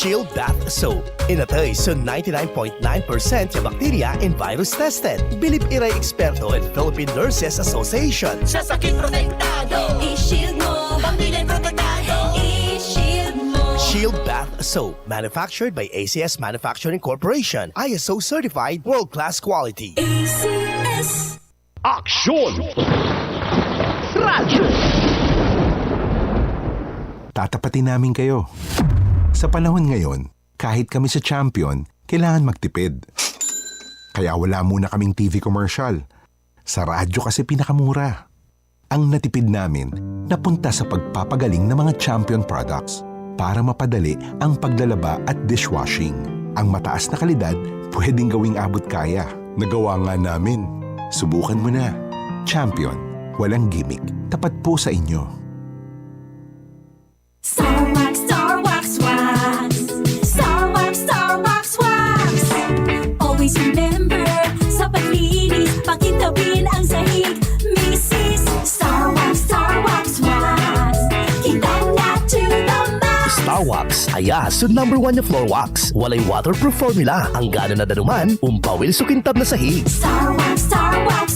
Shield Bath Soap. Inatay sa 99.9% yung bacteria and virus tested. Bilib Iray Eksperto and Philippine Nurses Association. Sa sakit protektado, i-shield mo. Pamilya protektado, i-shield mo. Shield Bath Soap. Manufactured by ACS Manufacturing Corporation. ISO certified, world-class quality. ACS. Aksyon! Radyo! Tatapatin namin kayo. Sa panahon ngayon, kahit kami sa Champion, kailangan magtipid. Kaya wala muna kaming TV commercial. Sa radyo kasi pinakamura. Ang natipid namin, napunta sa pagpapagaling ng mga Champion products para mapadali ang paglalaba at dishwashing. Ang mataas na kalidad, pwedeng gawing abot kaya. Nagawa nga namin. Subukan mo na. Champion, walang gimmick. Tapat po sa inyo. Star Wax, Star Wax, Wax. Star Wax, Star Wax, Wax. Always remember, sa paglinis, pakitawin ang sahig. Mrs. Star Wax, Wax. Kitang na to the max. Star Wax, ayas, #1 na floor wax. Walay waterproof formula. Ang gana na danuman, umpawil sukintab na sahig. Star Wax,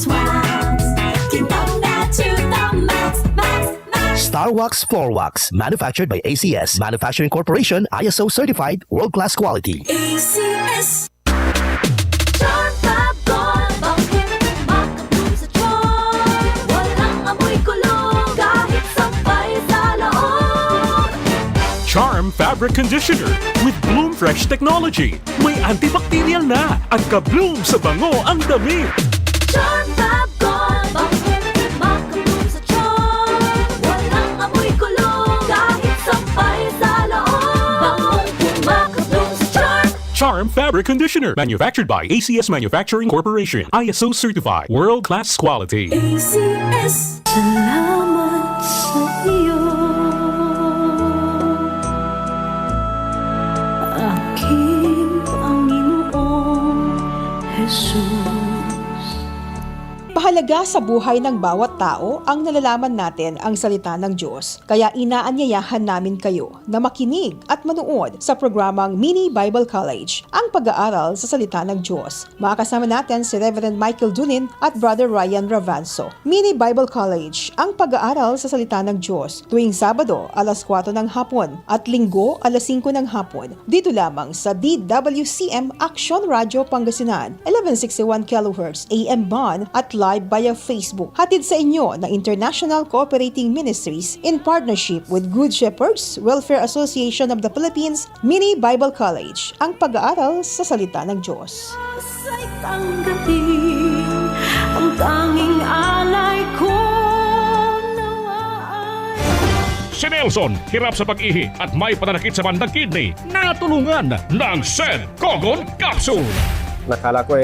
Wax. Kitang na to the max, max, max. Star Wax Floor Wax. Manufactured by ACS Manufacturing Corporation. ISO certified, world-class quality. ACS. Charm Fab Gold. Bakit makabloom sa charm? Walang amoy kulong kahit sabay sa loob. Charm Fabric Conditioner with Bloom Fresh Technology. May antibacterial na at ka-bloom sa bango ang damit. Charm Fab Gold. Bakit makabloom sa charm? Walang amoy kulong kahit sabay sa loob. Bangong makabloom sa charm. Charm Fabric Conditioner. Manufactured by ACS Manufacturing Corporation. ISO certified. World-class quality. ACS. Salamat sa iyo, aking Panginoong Jesus. Mahalaga sa buhay ng bawat tao ang nalalaman natin ang salita ng Diyos. Kaya inaanyayahan namin kayo na makinig at manood sa programang Mini Bible College, ang pag-aaral sa salita ng Diyos. Makakasama natin si Reverend Michael Dunin at Brother Ryan Ravanso. Mini Bible College, ang pag-aaral sa salita ng Diyos, tuwing Sabado alas 4 ng hapon at Linggo alas 5 ng hapon. Dito lamang sa DWCM Action Radio Pangasinan, 1161 kHz AM band at live via Facebook. Hatid sa inyo ng International Cooperating Ministries in partnership with Good Shepherds Welfare Association of the Philippines. Mini Bible College, ang pag-aaral sa salita ng Diyos. Ay tanggapin ang tanging alay ko nawa ay Si Nelson, hirap sa pag-ihi at may pananakit sa bandang kidney. Natulungan ng Sed Cogon Capsule. Nakala ko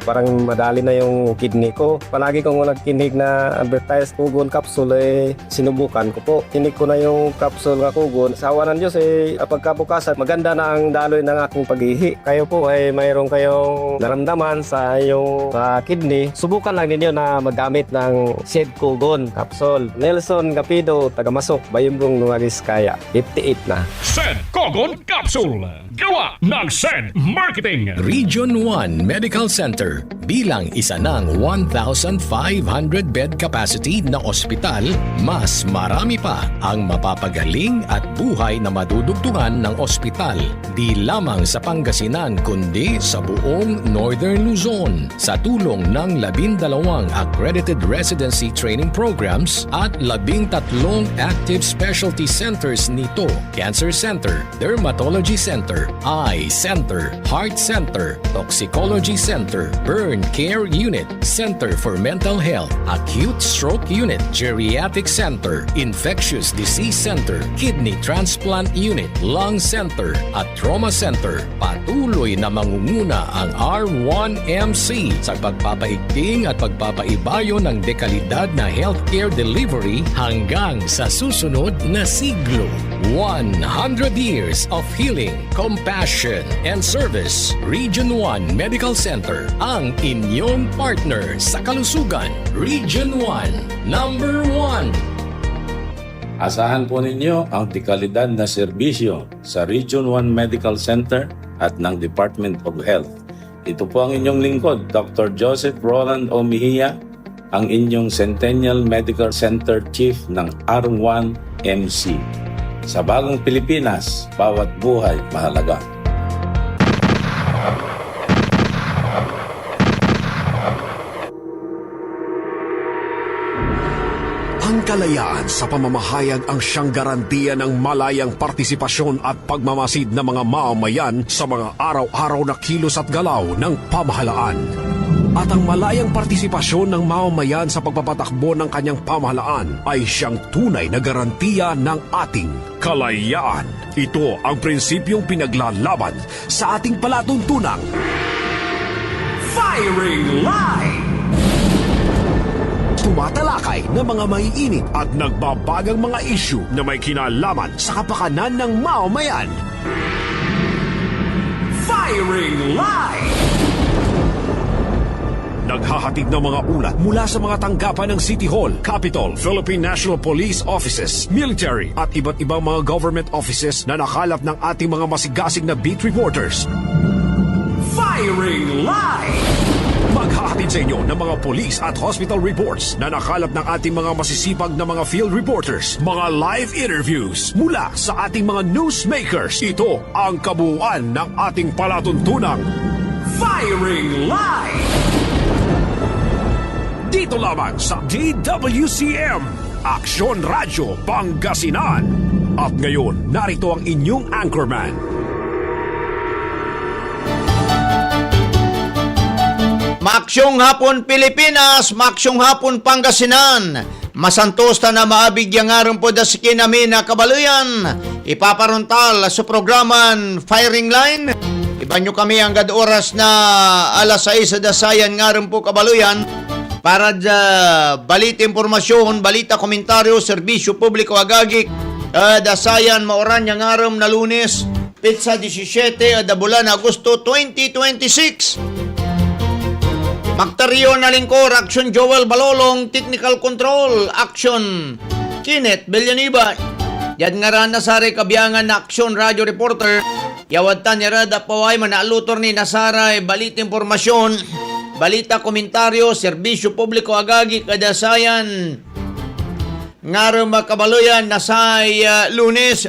parang madali na yung kidney ko. Palagi kong nagkinig na advertise Kugon capsule sinubukan ko po. Tinig ko na yung capsule na Kugon. Sa awa ng Diyos pagkabukasan maganda na ang daloy ng aking pag-ihi. Kayo po mayroon kayong naramdaman sa iyong kidney. Subukan lang ninyo na magamit ng Sed Kugon capsule. Nelson Gapido, Tagamasok, Bayumbong, Nuwagis, Kaya. 58 na. Sed Cogon Capsule. Gawa ng Sed Marketing. Region 1 Medical Center bilang isa ng 1,500-bed capacity na ospital, mas marami pa ang mapapagaling at buhay na madudugtungan ng ospital. Di lamang sa Pangasinan kundi sa buong Northern Luzon sa tulong ng 12 accredited residency training programs at 13 active specialty centers nito: Cancer Center, Dermatology Center, Eye Center, Heart Center, Toxicology Center, Burn Care Unit, Center for Mental Health, Acute Stroke Unit, Geriatric Center, Infectious Disease Center, Kidney Transplant Unit, Lung Center, at Trauma Center. Patuloy na mangunguna ang R1MC sa pagpapaigting at pagpapaibayo ng dekalidad na healthcare delivery hanggang sa susunod na siglo. 100 years of healing, compassion, and service. Region 1 Medical Center, ang inyong partner sa kalusugan. Region 1, number 1. Asahan po ninyo ang dekalidad na serbisyo sa Region 1 Medical Center at ng Department of Health. Ito po ang inyong lingkod, Dr. Joseph Roland O. Mejia, ang inyong Centennial Medical Center Chief ng R1 MC. Sa bagong Pilipinas, bawat buhay mahalaga. Ang kalayaan sa pamamahayag ang siyang garantiya ng malayang partisipasyon at pagmamasid ng mga mamamayan sa mga araw-araw na kilos at galaw ng pamahalaan. At ang malayang partisipasyon ng mamamayan sa pagpapatakbo ng kanyang pamahalaan ay siyang tunay na garantiya ng ating kalayaan. Ito ang prinsipyong pinaglalaban sa ating palatuntunang Firing Line! Tumatalakay ng mga maiinit at nagbabagang mga isyu na may kinalaman sa kapakanan ng mamamayan. Firing Line! Naghahatid ng mga ulat mula sa mga tanggapan ng City Hall, Capitol, Philippine National Police Offices, military at iba't ibang mga government offices na nakalap ng ating mga masigasig na beat reporters. Firing Line! Maghahatid sa inyo ng mga police at hospital reports na nakalap ng ating mga masisipag na mga field reporters, mga live interviews mula sa ating mga newsmakers. Ito ang kabuuan ng ating palatuntunang Firing Line! Dito lamang sa DWCM, Aksyon Radyo Pangasinan. At ngayon, narito ang inyong anchorman. Maaksyong hapon Pilipinas, maaksyong hapon Pangasinan. Masantosta na maabigyan nga rin po da si kinami na kabaluyan. Ipaparuntal sa programan Firing Line. Iba nyo kami hanggang oras na alas 6 da sayan nga rin po kabaluyan. Para da balita impormasyon, balita komentaryo, serbisyo publiko agagik. Da sayan maoran yang aram na Lunes, Pizza 17 da bulan Agosto 2026. Magtaryo na lingkor, Action Joel Balolong, Technical Control, Action Kenneth Bellaniba. Yan nga rin nasari kabiyangan na Action Radio Reporter. Yawad ta niya rada paway manalutor ni Nasaray, balita impormasyon, balita komentaryo, serbisyo publiko agagi kadasayan. Nga rin makabaluyan nasay Lunes.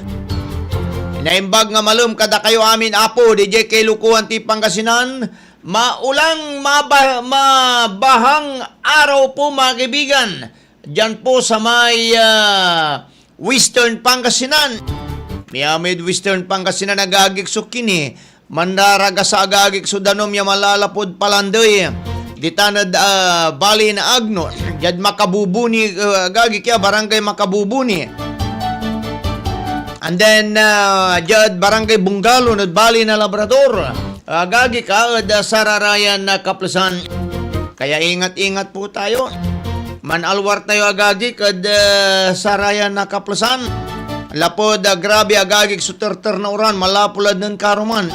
Naimbag nga malum kada kayo amin apo, DJ kay Lukuan ti Pangasinan. Maulang mabahang araw po mga kaibigan. Diyan po sa may Western Pangasinan. Miamid Western Pangasinan nagagik so kini. Mandaraga sa agagik so danom ya malalapod palandoy. Ditanad bali na agno. Diyan makabubuni agagik ya barangay makabubuni. And then diyan barangay Bunggalo nad bali na Labrador. Agagi ka da sararayan na kaplasan. Kaya ingat-ingat po tayo. Manalwar tayo agagi kad sarayan na kaplasan. Lapod grabe agagik suterter na uran malapulad ng karuman.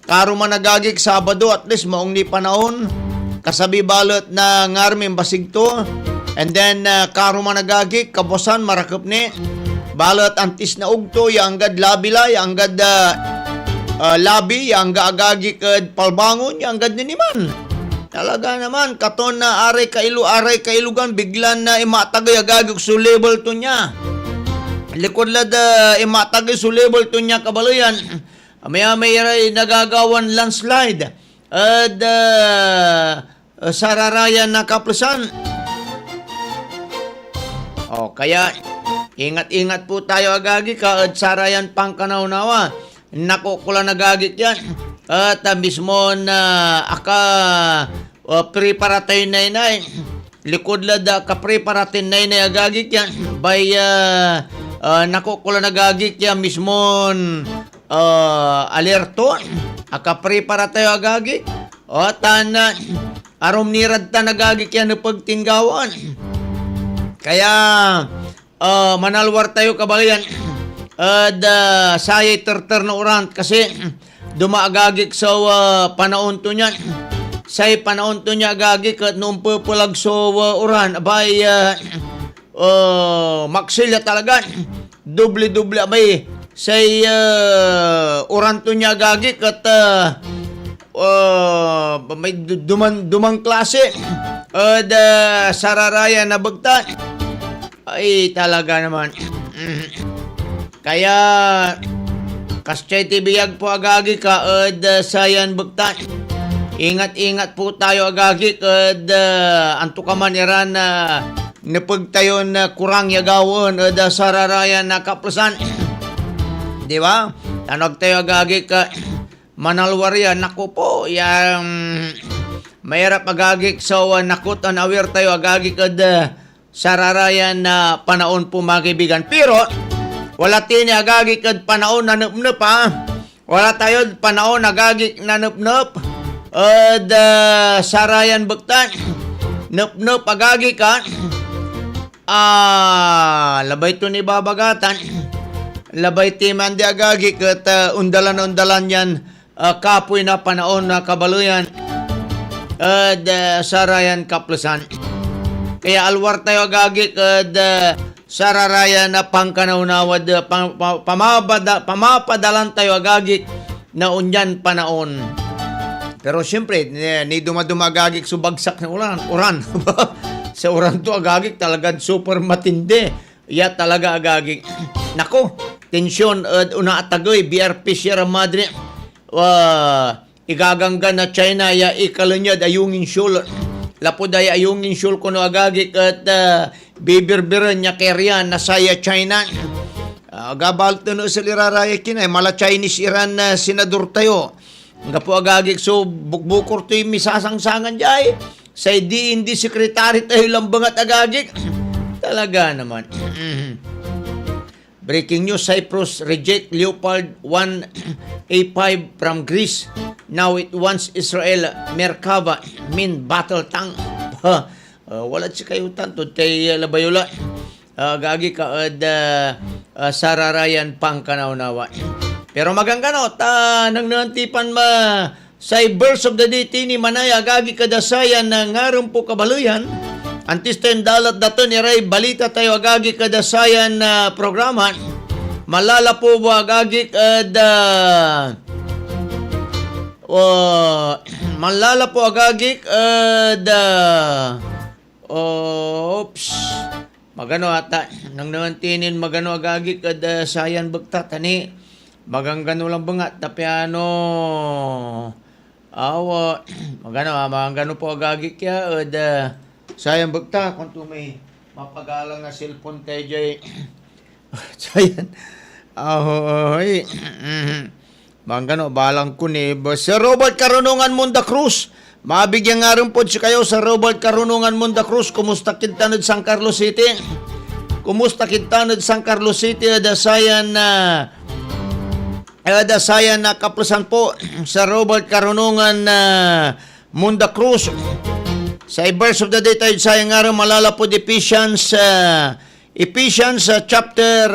Karuman agagik Sabado at least maong ni panahon. Kasabi balot na ngarmin basigto. And then karuman agagik kabosan marakop ni. Balot antis na ugto yanggad labila yanggad labi, yang gaagagi kad palbangon, yang gad niman. Talaga naman, katon na aray kailugan, biglan na imatagay agagig su level to niya. Likod lad imatagay su level to niya kabaluyan. May nagagawan landslide. At sararayan na kaplasan. O, kaya ingat-ingat po tayo agagi ka at sarayan pang kanaw-nawa. Nako kula nagagit yan. At mismo na preparatay na inay. Likod lada ka-preparatay na inay agagit yan. By nako kula nagagit yan mismo alerto. Ka-preparatay agagit. O tana arom nirad ta nagagit yan na pagtinggawan. Kaya manalwar tayo kabayan. Sayay terter na uran kasi dumaagagik sa panahon to niyan. Say panahon to niya agagik at noong pupulag sa uran abay maksilya talaga. Doble-doble abay say uranto niya agagik at may dumang klase sararaya na bagta. Ay talaga naman. Kaya kastay tibiyag po agagi ka sayan bagta. Ingat-ingat po tayo agagi anto ka man iran napagtayon na kurang yagawon sararaya na kaplasan. Di ba? Tanog tayo agagi ka manalwarya. Naku po, yang mahirap agagi so nakut an aware tayo agagi ka sararaya na panahon po mga kaibigan. Pero wala tini agagi ka panahon na nup-nup ha. Wala tayo panahon agagi na nup-nup. Sarayan baktan. Nup-nup agagi ka. Labay to ni babagatan. Labay ti mandi agagi kat undalan-undalan yan kapoy na panahon na kabaluyan. Sarayan kaplasan. Kaya alwar tayo agagi kat sararayan na pangkanaunawad pamapadalan tayo agagi na unyan panahon. Pero siyempre, ni dumadumagagik subagsak na uran. Sa uran to agagik talaga super matindi. Ya talaga agagik. Nako, tensyon una atagoy, BRP Sierra Madre. Igagangga na China, ya ikalunyad ayungin shul. Lapod ay ayungin shul kuno agagik at bibirbiran niya kerian na saya China. Gabal to no sa liraraya kinay, mala Chinese Iran na senador tayo. Nga po agagik so bukbukor to yung misasangsangan jay. Sa hindi sekretary tayo lambangat agagik. Talaga naman. Breaking news, Cyprus reject Leopard 1A5 from Greece. Now it wants Israel Merkava min battle tank. Wala si kayo tanto tayo labayula. Agagik ka sararayan pang kanaunawa. Pero magangano, nang nantipan sa verse of the day tini manaya agagi kadasayan na ngaron po kabaluyan. Antis ten dalat dato ni Ray balita tayo agagi kadasayan na programa. Malala po ba agagi malala po agagi magano ata nang nantinin magano agagi kadasayan bagta tani. Maganggano lang ba nga, tapiano, magano po agagik ya, sayang bagta, kung to may mapagalang na cellphone tayo dyan, sayan, magano, balang ko ni, Sir Robert Karunungan Munda Cruz, mabigyan nga rin po si kayo sa Robert Karunungan Munda Cruz, kumusta kintanod San Carlos City, San Carlos City, dasayan na kaplasan po sa Robert Karunungan Munda Cruz. Sa verse of the day tayo sayang nga rin malala po Ephesians chapter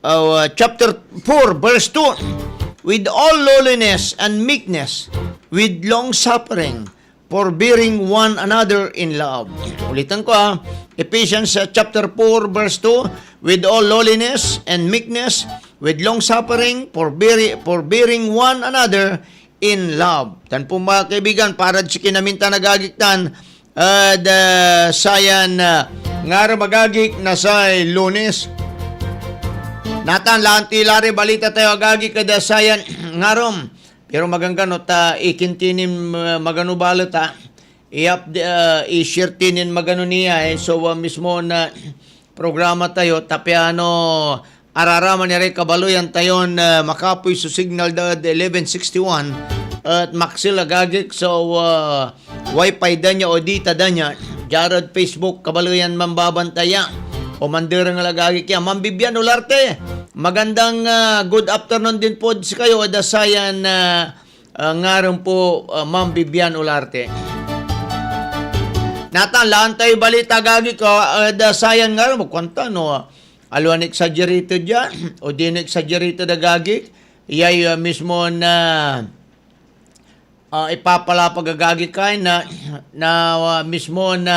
4 verse 2. With all lowliness and meekness, with long suffering, forbearing one another in love. Ulitan ko Ephesians chapter 4 verse 2. With all lowliness and meekness, with long suffering, forbearing one another in love. Tan po mga kaibigan, para si kinaminta nagagiktan, sayan nga magagik na sa Lunes. Natan, lantilari, balita tayo agagik kada sayan ngarom. Pero magangano ta, ikintinim magano balita, i-share tinin magano niya. So mismo na programa tayo, tapiano, araraman ni Rey Kabaluyan tayon makapoy sa signal da 1161 at maksil agagik so wifi danya o dita danya Jared Facebook Kabaluyan mambabantaya o mandirang lagagik ya Ma'am Bibian Ularte. Magandang good afternoon din po si kayo adasayan ngaron po Ma'am Bibian Ularte. Natalaan tayo balita gagi ko adasayan ngaron magkwanta no. Aluan exaggerated yan o din exaggerated na gagik iyay mismo na ipapalapag agagik kain na mismo na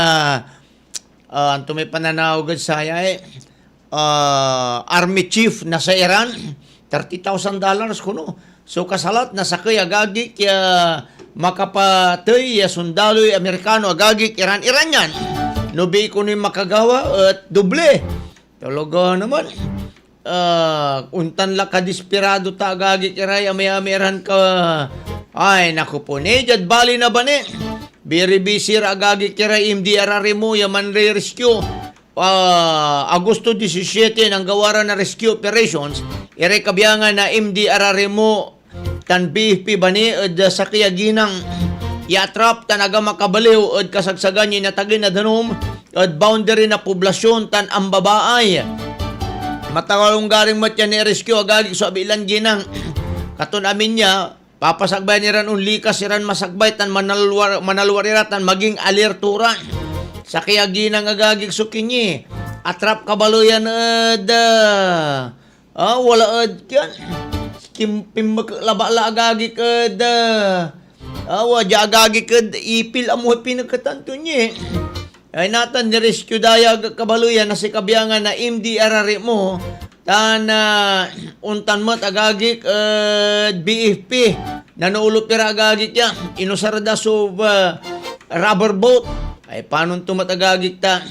ang tumay pananawagad saya army chief na sa Iran, $30,000 kuno. So kasalat na sakay agagi kaya makapatay sundalo Amerikano agagi Iran yan. Nubi ko ni makagawa at doble. Talaga naman. Untan la ka desperado ta agagi kiray amay-amiran ka. Ay naku po ni jad bali na ba ni? Biri bisir agagi kiray MDRR mo yaman rescue. Agosto 17 ang gawaran na rescue operations. Ire kabiyangan na MDRR mo tan BFP bani ed sa kiyaginang yatrap tanaga makabaliw ed kasagsagan ni natagin na danom ed boundary na poblasyon tan ang babaay. Matawalong garing matya ni rescue agagi so abilan ginang katon amin niya papasagbay ni ran unlikas iran masagbay tan manalwarira tan maging alerturan sa kiyaginang agagi so kinyi atrap kabaluyan ed wala ed yan laba agagi kad wajah agagi kad ipil amoy pinagkatanto niya ay natan ni rescue daya kabaluyan na si kabiyangan na MDRR mo tan untan mat agagi kad BFP na naulupira agagi kya inusarada so rubber boat ay panon tumatagagi ta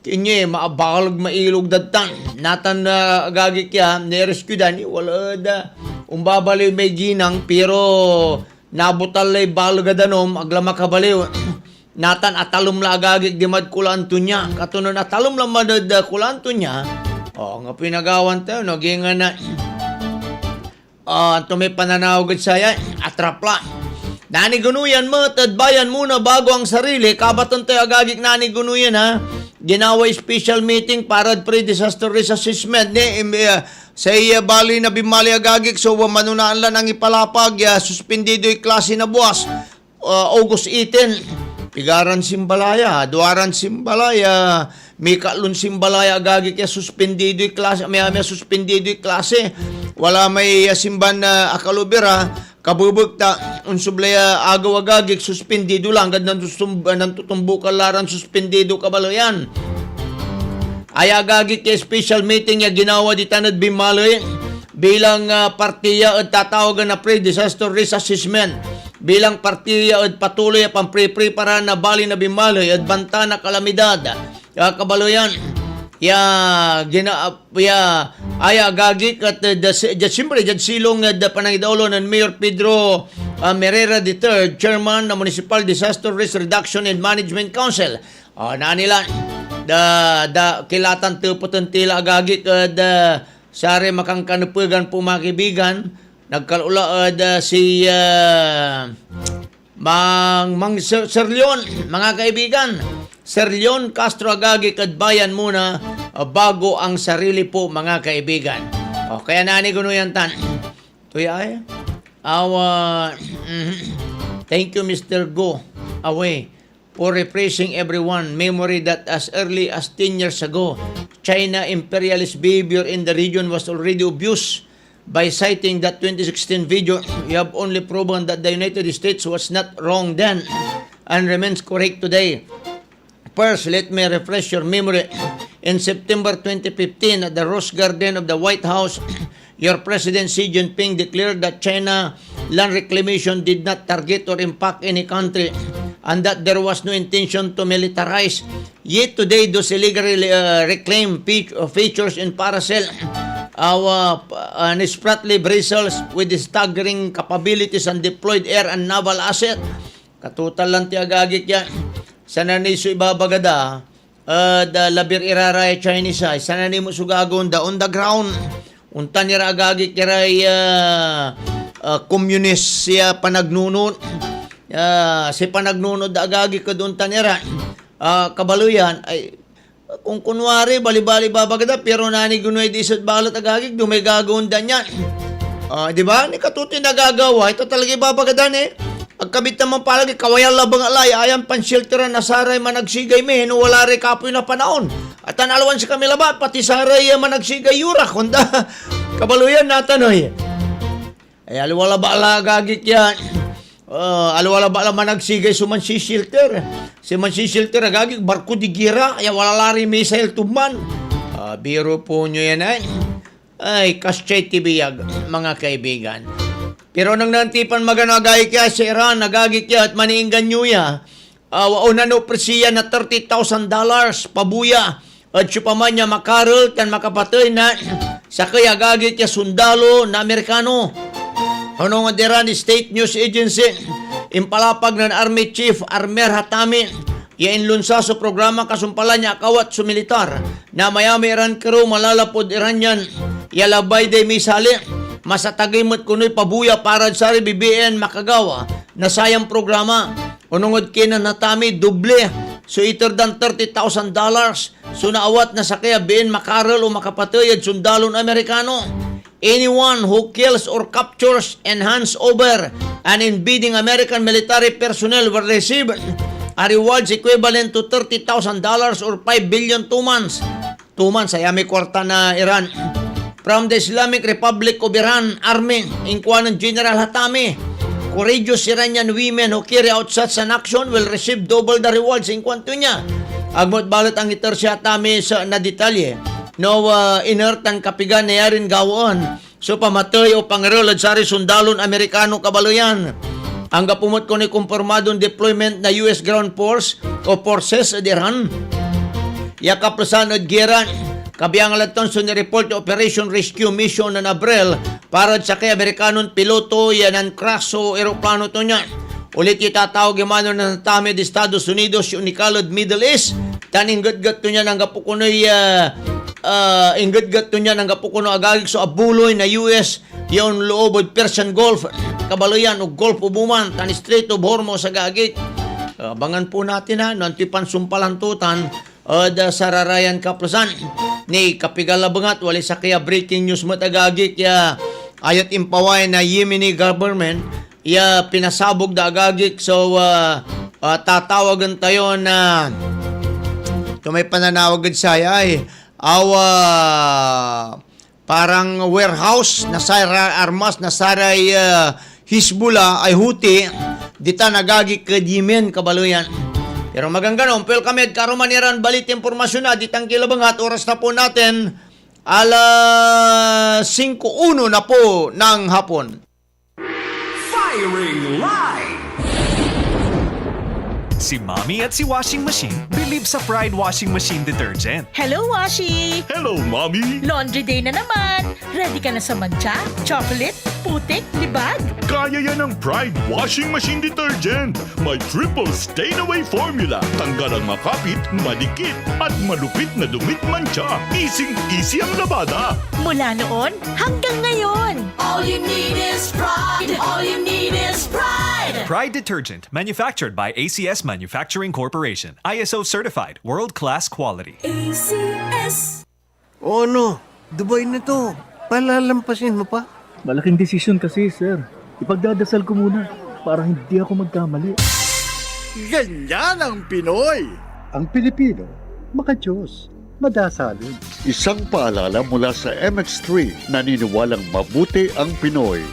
kinye maabalog mailog dadtan natan na agagi kya ni-rescue dani wala da umbabaliw may ginang pero nabutal lay balog danom aglama kabaliw natan atalom la agagi di madkulanto niya katunon atalom la madad kulanto niya nga pinagawan tayo naginga na may pananawagad saya atrapla nani gunuyan mo tadbayan muna bago ang sarili kabatan tayo agagik nani gunuyan ha ginawa special meeting para pre-disaster risk assessment ni sa bali na bimali agagik so manunaan lang ang ipalapag suspendido yung klase na buwas August 18 pigaran simbalaya duaran simbalaya mikalun simbalaya agagik suspendido yung klase may suspendido yung klase wala may simban na akalubira kabubugta unsublaya agaw agagik suspendido lang gad nang tutumbukan laran suspendido kabaloyan ay agagik special meeting ya ginawa di tanad bimaloy bilang partiya at tatawagan na pre-disaster risk assessment bilang partiya at patuloy pang pre-prepara na bali na bimaloy at banta na kalamidad kabaloyan agagik at siyempre jad silong panangidaulo ng Mayor Pedro Merera III, Chairman ng Municipal Disaster Risk Reduction and Management Council. Nila kilatan tuputan tila agagik at sari makang kanupugan po mga kaibigan nagkalula si Mang Sir Leon mga kaibigan Sir Leon Castro agagi kadbayan muna bago ang sarili po mga kaibigan. Kaya nani gunuyan tan. Tuya ay. Thank you Mr. Go Away for refreshing everyone memory that as early as 10 years ago China imperialist behavior in the region was already abused. By citing that 2016 video, you have only proven that the United States was not wrong then and remains correct today. First, let me refresh your memory. In September 2015, at the Rose Garden of the White House, your President Xi Jinping declared that China land reclamation did not target or impact any country and that there was no intention to militarize. Yet today, those illegally reclaimed features in Paracel and spratly bristles with staggering capabilities and deployed air and naval asset. Katutal lang tiagagik yan. Sana ni so ibabagada da labir iraray Chinese ay sana ni mo sugagon da on the ground unta ni agagi kiray communist siya panagnunod si panagnunod da agagi kadunta nira kabaluyan ay kung kunwari bali-bali babagada pero nani gunoy di isot balot agagi dumay gagawin da niyan di ba ni katuti nagagawa ito talaga ibabagada ni agkabit naman palagi, kawayan labang alay, ayan panshelteran na saray managsigay me, no wala rin kapoy na panahon. At analawan si kami labat, pati saray managsigay yura, kunda kabaluyan natanoy. Ay, aliwala ba alagagik yan? Alwala ba laman nagsigay suman si Shelter? Si man si Shelter agagig barko di gira kaya wala lari missile tuman. Biro po nyo yan ay. Ay, kasyay tibiyag, mga kaibigan. Pero nang nantipan maganagay kaya sa Iran, nagagik kaya at maniinggan nyo ya. Wauna no presiya na $30,000 pabuya. At siya pa man niya makarol kan makapatay na sa kaya agagik kaya sundalo na Amerikano. Ano nga Iran State News Agency, impalapag ng Army Chief Armer Hatami, yainlunsa sa programa kasumpala niya akawat sa militar na mayami Iran karo malalapod Iranian yalabay day misali masatagimot kuno'y pabuya para sa BBN makagawa na sayang programa unungod kinan natami doble so iter than $30,000 so naawat na sa kaya BN makarol o makapatayad sundalon Amerikano. Anyone who kills or captures and hands over an invading American military personnel will receive a rewards equivalent to $30,000 or 5 billion 2 months. 2 months, ay may kwarta na Iran. From the Islamic Republic of Iran Army, inquan ng General Hatami, courageous Iranian women who carry out such an action will receive double the rewards inquan to niya. Agmot balat ang itar si Hatami sa na detalye. No inertan kapigan na yarin gawon so pamatay o pangarolad sari sundalon Amerikano kabaluyan. Ang gapumot ko ni kumpormadong deployment na US Ground Force o Forces de Iran. Yakaplasan od giran kabiyang alaton so ni-report Operation Rescue Mission na Abril para sa kay Amerikanon piloto yan ang kraso aeroplano to niya. Ulit itatawag yung mano na natami di Estados Unidos yung Nikalod Middle East. Taning gat-gat to niya ng gapukunoy inggat-gat to niya ng gapukuno agagig so abuloy na US yung loob od Persian Gulf kabaluyan o Gulf of Oman tani Strait of Hormuz sa gagig. Abangan po natin ha nantipan sumpalantutan od sararayan kaplasan ni kapigalabangat wali sa kaya breaking news matagagig ya ayat impaway na Yemeni government ya pinasabog da agagig so tatawagan tayo na may pananawag saya ay parang warehouse na sara armas na saray Hezbollah ay Houthi dita nagagi ka Yemen kabaluyan. Pero magangganon pel kami karumaniran balit impormasyon na ditang kilabangat oras na po natin 5:01 na po ng hapon. Firing line! Si Mommy at si Washing Machine believe sa Pride Washing Machine Detergent. Hello, Washi! Hello, Mommy! Laundry day na naman! Ready ka na sa mancha, chocolate, putik, libag? Kaya yan ang Pride Washing Machine Detergent. May triple stain-away formula. Tanggal ang makapit, madikit, at malupit na dumit mancha. Easy ang labada. Mula noon hanggang ngayon. All you need is pride. All you need is pride. Pride Detergent, manufactured by ACS Manufacturing Corporation. ISO certified, world-class quality. ACS. O ano, Dubai na to. Palalampasin mo pa? Malaking desisyon kasi, sir. Ipagdadasal ko muna para hindi ako magkamali. Ganyan ang Pinoy! Ang Pilipino, maka-Diyos, madasalin. Isang paalala mula sa MX3, naniniwalang mabuti ang Pinoy.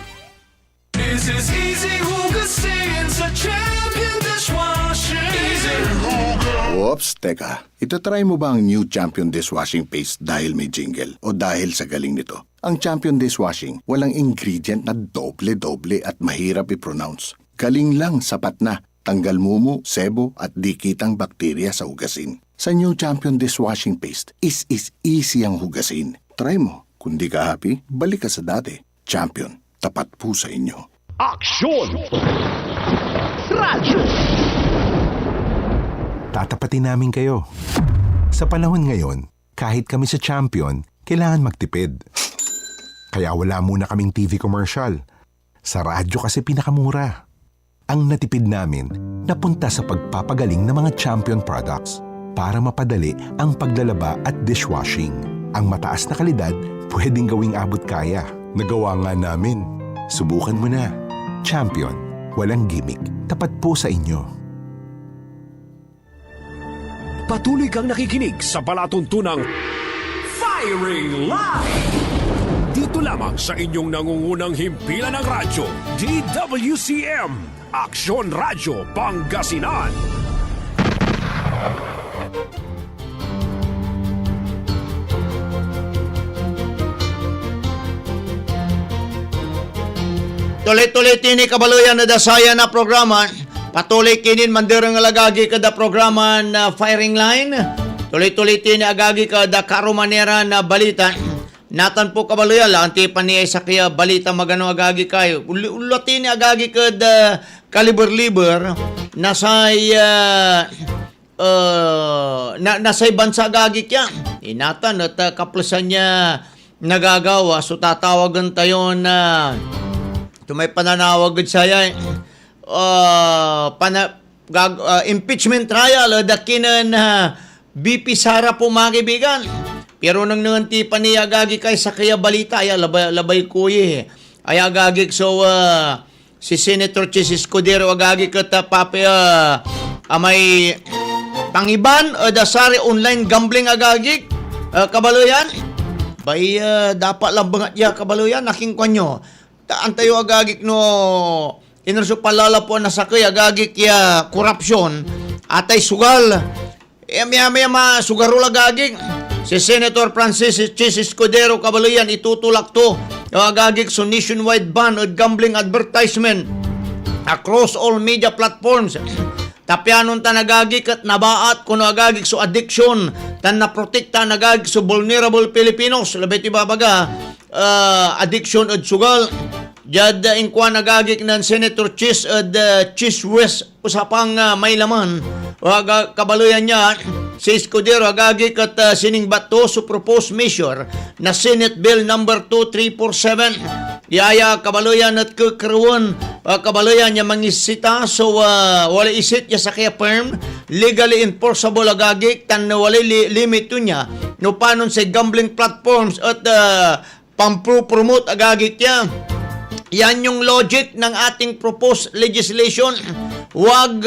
This is Easy Hugasin sa Champion Dishwashing. Easy Huga. Oops, teka. Itatry mo ba ang new Champion Dishwashing Paste dahil may jingle o dahil sa galing nito? Ang Champion Dishwashing, walang ingredient na doble-doble at mahirap i-pronounce. Galing lang, sapat na. Tanggal mumu, sebo at dikitang bakterya sa hugasin. Sa new Champion Dishwashing Paste, is easy ang hugasin. Try mo. Kung di ka happy, balik ka sa dati. Champion, tapat po sa inyo. Aksyon! Radyo! Tatapatin namin kayo. Sa panahon ngayon, kahit kami sa Champion, kailangan magtipid. Kaya wala muna kaming TV commercial. Sa radyo kasi pinakamura. Ang natipid namin, napunta sa pagpapagaling ng mga Champion products para mapadali ang paglalaba at dishwashing. Ang mataas na kalidad, pwedeng gawing abot kaya. Nagawa nga namin. Subukan mo na. Champion, walang gimmick. Tapat po sa inyo. Patuloy kang nakikinig sa palatuntunang Firing Line! Dito Dito lamang sa inyong nangungunang himpilan ng radyo, DWCM, Aksyon Radyo Pangasinan. Tuloy-tuloy tini kabaluyan na dasaya na programa. Patuloy kinin mandirang alagagi kada programa na firing line. Tuloy-tuloy tini agagi kada karumanera na balita. Natan po kabaluyan lang tipan niya sa kaya balita magano agagi kayo. Ulatini agagi kada kaliber-liber nasay nasay bansa agagi kya. Inatan at kaplusan niya nagagawa so tatawagan tayo na may pananawag saya impeachment trial dakinan BP Sara po mga kaibigan. Pero nang nanganti pa niya agagi kay sa kaya balita ay labay kuye ay agagi so si Senator Chis Escudero agagi kata pape may pangiban dasari online gambling agagi kabaluyan bay dapat lang bangat ya kabaluyan naking kanyo antayo agagik no inurso palala po na sakay agagik ya korupsyon atay sugal maya sugarol agagik si Senator Francis Chis Escudero kabaluyan itutulak to agagik so nationwide ban of gambling advertisement across all media platforms tapyanon ta nagagik at nabaat kuno agagik so addiction tan naprotekta nagagik so vulnerable Filipinos labay ti babaga addiction at sugal. Jad inkwa nagagik ng Senator Chis at Chis West usapang may laman. Kabaluyan niya si Escudero agagik at siningbat to so proposed measure na Senate Bill number 2347. Yaya kabaluyan at kakaruan kabaluyan niya mangisita so wala isit niya sa kaya firm legally enforceable agagik tan wala limit to niya no panon sa gambling platforms at pampromote agagik niya. Yan yung logic ng ating proposed legislation. Huwag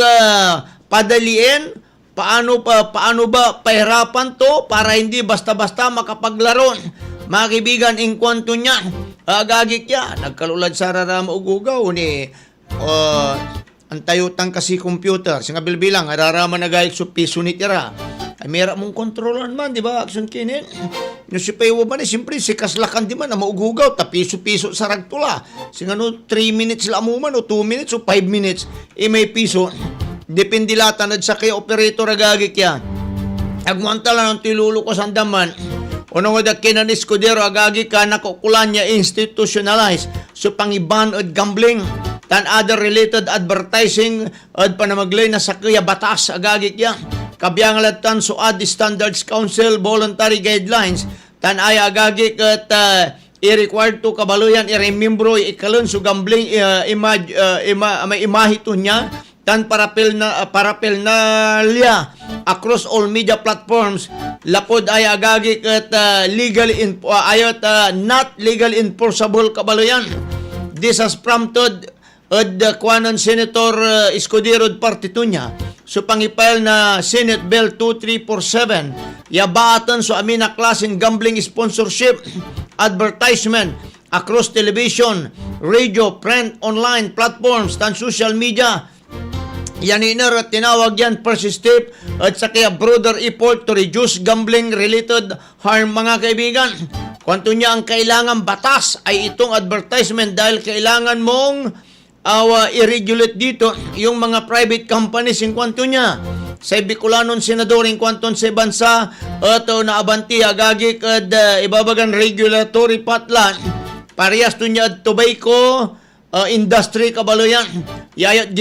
padaliin. Paano ba pahirapan to para hindi basta-basta makapaglaro? Mga kaibigan, in kwanto niya, agagik ya, nagkalulad sa rarama ugugaw ni antayutang kasi computer. Singa bilbilang, ararama na gayik so piso ni tira. Ay mera mong kontrolan man, di ba? Action kinin. Yung si Payo ba ni, siyempre, si kaslakan di man na maugugaw, ta piso-piso sa ragtula. Singa no, 3 minutes lang mo man, o 2 minutes, o 5 minutes, may piso. Depende latan sa kay operator agagik yan. Agwanta lang ang tilulo ko sa andaman. Unang wadak kinan Escudero agagik ka nakukulan niya institutionalized so pangiban at gambling tan other related advertising at panamaglay na sa kaya batas agagik yan. Kabiyang latan so ad Standards Council voluntary guidelines tan ay agagik at i-required to kabaluyan i-remembro ikalon so gambling may imahito niya tan parapel na liya across all media platforms lapod ay agagik at not legally enforceable kabaluyan. This has prompted kuanan Senator Escudero partido niya so pangipile na Senate Bill 2347 yabatan so amina klaseng gambling sponsorship advertisement across television, radio, print, online platforms tan social media. Yan at tinawag yan first step at sa kaya broader effort to reduce gambling-related harm mga kaibigan. Kwanto niya ang kailangan batas ay itong advertisement dahil kailangan mong i-regulate dito yung mga private companies in kwanto niya. Sa Bicolanon Senador in kwanto sa bansa at naabanti agagik at ibabagan regulatory patlan parehas to niya at tobacco industry kabaluyan. Yayat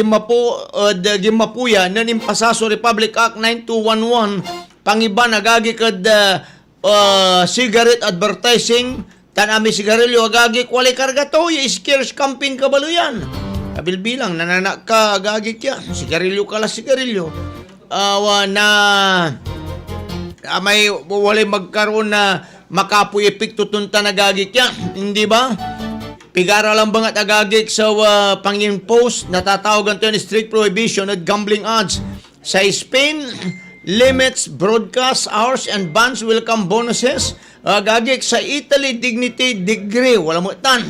gimapuya nanim pasaso Republic Act 9211 pangiba nagagi kad cigarette advertising tanami sigarilyo agagi kwalay karga to scarce camping kabaluyan. Kabilbilang nananak ka agagi kya sigarilyo kala sigarilyo na may walay magkaroon na makapuy epekto tunta nagagi kya hindi ba? Pigara lang bangat agagik sa pang-impose natatawagan to yung strict prohibition at gambling ads. Sa Spain, limits broadcast hours and bans welcome bonuses Gagik sa Italy Dignity Degree, wala mo tan.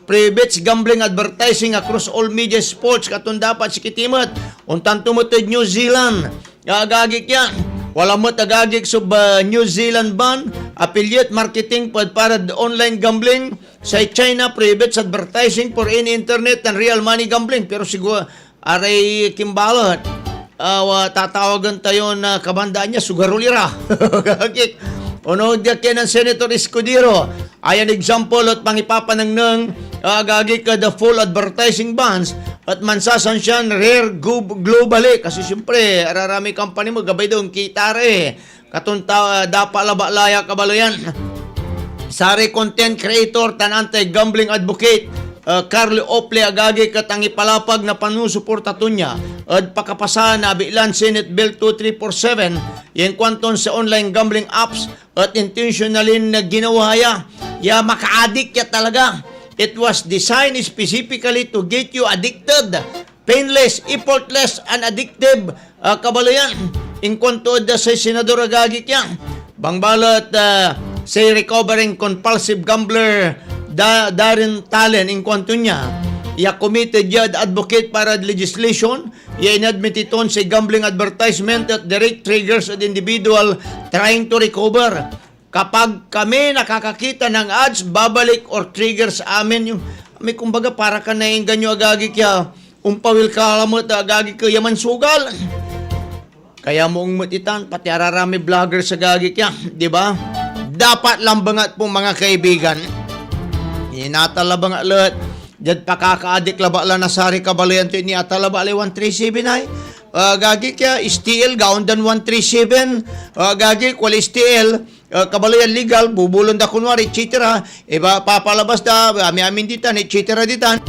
Prohibits gambling advertising across all media sports katong dapat sikitimat. Untan tumutod New Zealand. Gagik yan. Wala mo tagagik sub New Zealand ban. Affiliate marketing para online gambling. Sa China, prohibits advertising for any internet and real money gambling. Pero siguro, aray kimbalot. Tatawagan tayo na kabandaan niya, sugarulira. Gagik. Unod yan ng Senator Escudero. Ayan example at pangipapanang gagik the full advertising bans at mansasan siya rare globally. Kasi siyempre, ararami company mo, gabay doon, kitare. Katunta, dapa labalaya kabalayan. Sari content creator, tanantay gambling advocate, Carlo Ople agagi katangi palapag na panusuporta to niya at pakapasa na bilan Senate Bill 2347 yung kwanton sa online gambling apps at intentionally na ginawa ya maka-addict ya talaga. It was designed specifically to get you addicted, painless, effortless, and addictive. Kabalayan in kwanto sa senador agagi kya bangbalot say recovering compulsive gambler Darren Talen in kwanto niya, ia committed yad advocate para legislation, ia inadmit iton sa gambling advertisement at direct triggers at individual trying to recover. Kapag kami nakakakita ng ads, babalik or triggers amin yung, may kumbaga para ka na yung ganyo agagi kaya, umpawil ka alamot agagi ka yaman sugal. Kaya moong mutitan, pati ararami vlogger sa agagi kaya, di ba? Dapat lang bangat po mga kaibigan, inatalabang alat, dyan pakakaadik laba lang nasari kabalayan to ini atalaba ali 137 ay. Gagi kaya STL gaon dan 137. Gagi kwal STL kabalayan legal bubulon da kunwari chitira iba papalabas da amin ditan chitira ditan.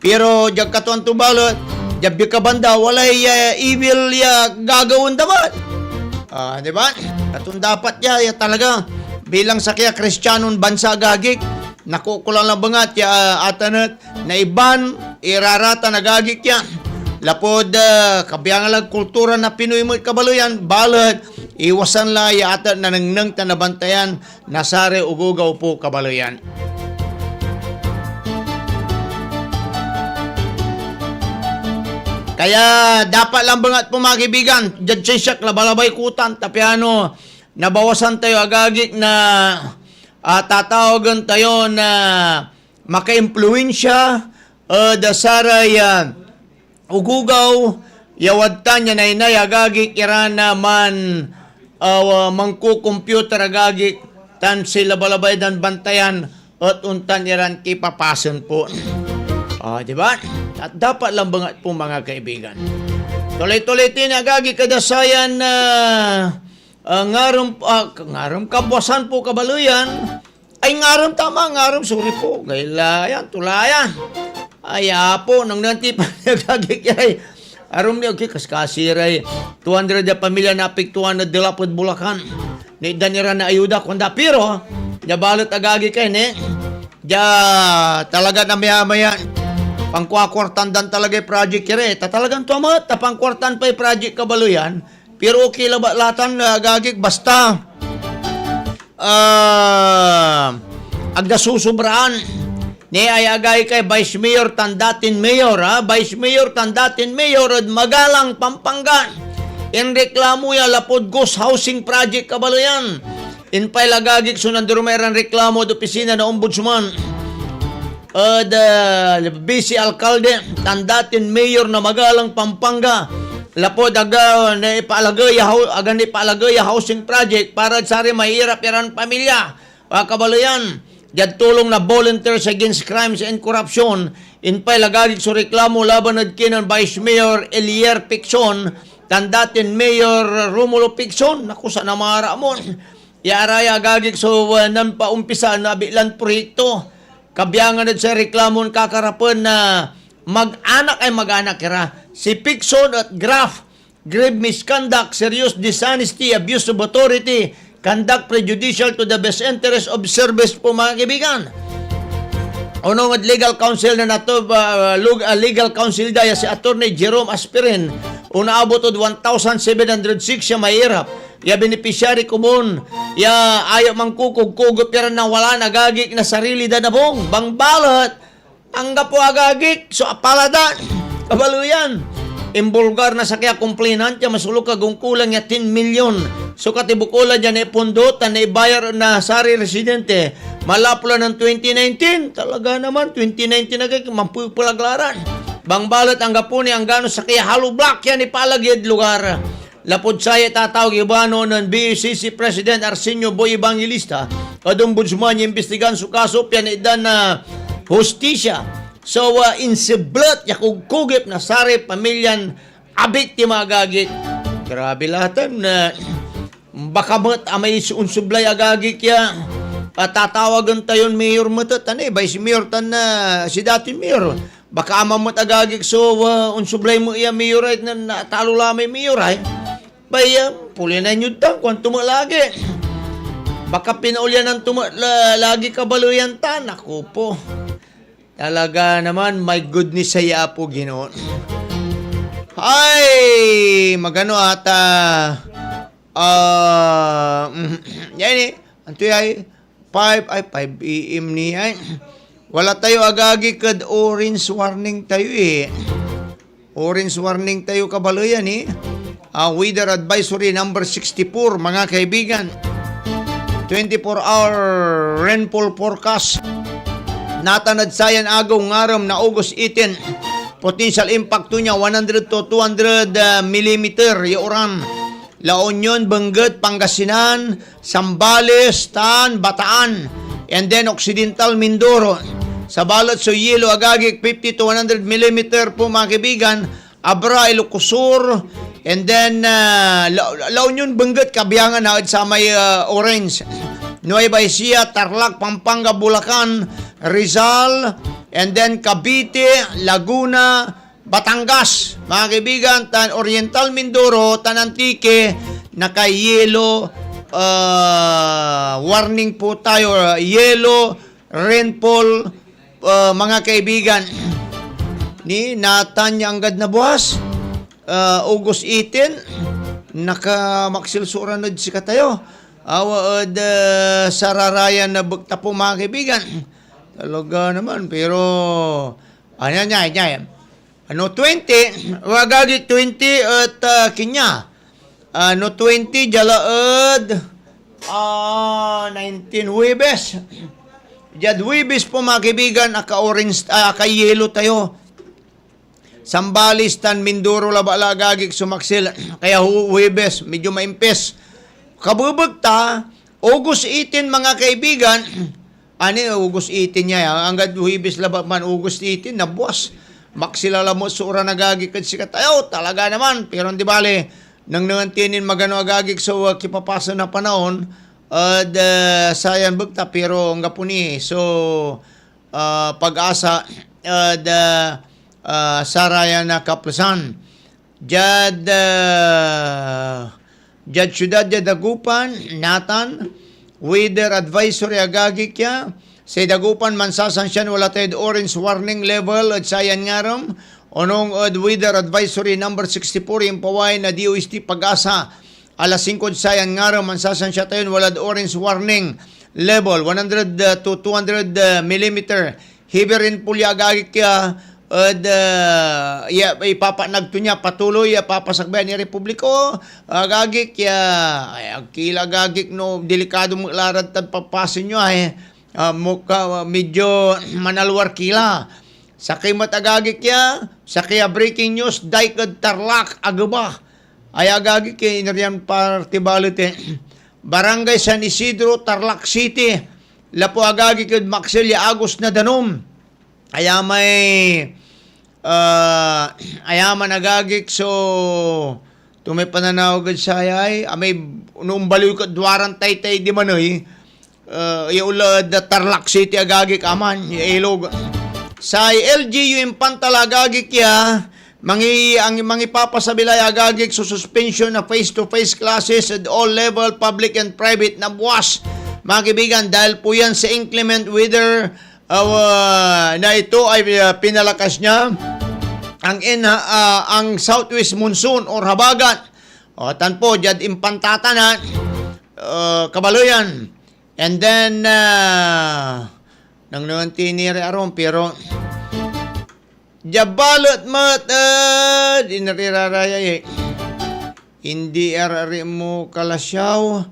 Pero jag katuan tubalot, jag ka banda walay evil ya gagawon daman. Di ba? Katun dapat ya talaga bilang sakya Kristiyanon bansa gagik. Nakukulang lang bangat ya atanat na iban irarata nagagik yan. Lapod kabiyang lang kultura na Pinoy mo kabaluyan balat iwasan la ya atat na nangnang tanabantayan nasare ugugaw po kabaluyan. Kaya dapat lang bangat po mga kaibigan, dyan siya labalabay kutan tapiano nabawasan tayo agagik na tatawagan tayo na maka-impluensya dasaray ugugaw yawadtan niya na inay agagik irana man mangku computer agagik tan sila balabay dan bantayan at untan iran kipapasan po. Di ba? At dapat lang bangat po mga kaibigan. Tuloy-tuloy tinagagik kadasayan na ngaram kabwasan po kabaluyan ay ngaram tama ngaram sorry po gayla yan tulayan ay po nang nanti pa nagagik ay arum niya okay kaskasiray 200 na pamilya na apektuhan na dilapod Bulacan ni danira na ayuda kunda pero nabalot agagik kay ne talaga na maya pangkwartan dan talaga project kire talagang tumat pangkwartan pa project kabaluyan. Pero okay latan gagik basta agda susubraan ni ay agay kay Vice Mayor tandatin Mayor Vice Mayor tandatin Mayor at Magalang Pampanga in reklamo ya lapod ghost housing project kabalayan in pay lagagik sunandurumeran reklamo do opisina na ombudsman the BC Alcalde tandatin Mayor na Magalang Pampanga lapod aga na ipalagay housing project para sa mahirap iran pamilya. Kabalayan, dyan tulong na volunteers against crimes and corruption in pailagagig sa reklamo laban at kinan Vice Mayor Elier Picson tandatin Mayor Romulo Picson. Naku sa namara mo. Yaraya agagig so nan paumpisa na bilan proyekto. Kabiyangan at sa reklamon kakarapan na mag-anak kira. Si Picson at Graf, grave misconduct, serious dishonesty, abuse of authority, conduct prejudicial to the best interest of service po mga kaibigan. Unong legal counsel na nato legal counsel daya si Attorney Jerome Aspirin unaabot od 1,706 siya mahirap. Ya beneficiary common. Ya ayaw mangkukog-kugot pero na wala nagagik na sarili danabong. Bangbalot ang gapo agagik so apalada kabaluyan. Imbulgar na sa kaya complainant ya masulok kagong kulang ya 10 million. So katibukulan dyan pondo tan ibayar na sari residente. Malapula ng 2019. Talaga naman 2019 na kaya mampupulaglaran. Bangbalot ang gapuni ang gano sa kaya halo block yan ipalagyad lugar. Lapod saya tatawag ibano ng BCC President Arsenio Boy Evangelista. Kadong budsman yung imbestigan su kaso piyan idan na hostisya. So, insiblat, yakugkugip na sari pamilyan abit ti magagik. Grabe lahatan na bakamat amay unsublay agagik ya. Tatawagan tayon mayor mo to. Tanay, by si mayor tan na si dati mayor. Baka amamot agagik so unsublay mo iya mayor right na natalo lamay mayor ay. Bay, puli na nyo tang kung tumalagi. Baka pinaulyan ng lagi kabaluyan tan. Ako po. Talaga naman, my goodness saya po, Ginoon. Ay, magano ata. Yan eh. Anto ay 5 AM ni ay. Wala tayo agagi kad orange warning tayo eh. Orange warning tayo kabaloyan eh. Weather advisory number 64, mga kaibigan. 24-hour rainfall forecast. Natanad sayan agaw ngaram na August 18. Potential impact to niya 100 to 200 millimeter yoran. La Union, Benguet, Pangasinan, Sambales, Tan, Bataan, and then Occidental Mindoro. Sa balot so yelo agagik 50 to 100 millimeter po mga kaibigan. Abra, Ilocosur, and then La Union, Benguet, Kabiangan na sa may orange. Nueva Ecija, Tarlac, Pampanga, Bulacan, Rizal, and then Cavite, Laguna, Batangas. Mga kaibigan, tan Oriental Mindoro, tan Antique, naka-yellow warning po tayo. Yellow rainfall, mga kaibigan. Ni Natanya anggad na buwas. August 18, naka-maksilsuran na si katayo. Awad sararayan na bukta po mga kaibigan. Talaga naman, pero ano niya. Ano 20, wagagi 20 at kinya. Ano 20 jalaad 19 Huwebes. Jad Huwebes po mga kaibigan, aka-orange, aka-yellow tayo. Sambales, Tan, Mindoro, Labalagagik, Sumaksil. Kaya Huwebes, medyo maimpes. Kabubagta, August 18 mga kaibigan, August 18 niya, hanggang Huwebes labaman, August 18, nabuwas. Maksilala mo, sura nagagik at sikat. Ayaw, talaga naman. Pero di bale, nang nangantinin magano agagik so kipapasa na panahon, sayan bugta, pero ang gapuni. So, pag-asa, saraya na kaplasan. Jad Syudad Dagupan, Natan, weather advisory agagik ya. Sa Dagupan, Mansasan siya, wala tayo orange warning level at sayan ngaram. Onong weather advisory number 64, yung paway na DOST Pag-asa. Alas 5 sayan ngaram, Mansasan siya tayo, wala orange warning level, 100 to 200 millimeter. Heavy rainfall ya agagik ya. Ipapanagto niya patuloy papasakbayan ni Republiko agagik agkila agagik no delikado mo larad tad papasin nyo medyo manalwar kila sakay matagagik sakay breaking news daikad Tarlac agaba ay agagik inariyan partibalite Barangay San Isidro, Tarlac City, lapo agagik Maxelia Agos na danom ay may ayaman nagagik so tumay pananawagad sayay amay nung baliw ka duwaran tay di manoy iulad na Tarlac City agagik aman ilog sa LGU Impantala agagik ya ang papasabilay agagik so suspension na face-to-face classes at all level public and private na buwas mga kaibigan dahil po yan sa inclement weather na ito ay pinalakas niya ang southwest monsoon or habagat. Tan po jad impantata na kabaluyan. And then nang naman tiniri aron pero jabalot mat dinariraraya hindi arari mo kalasyaw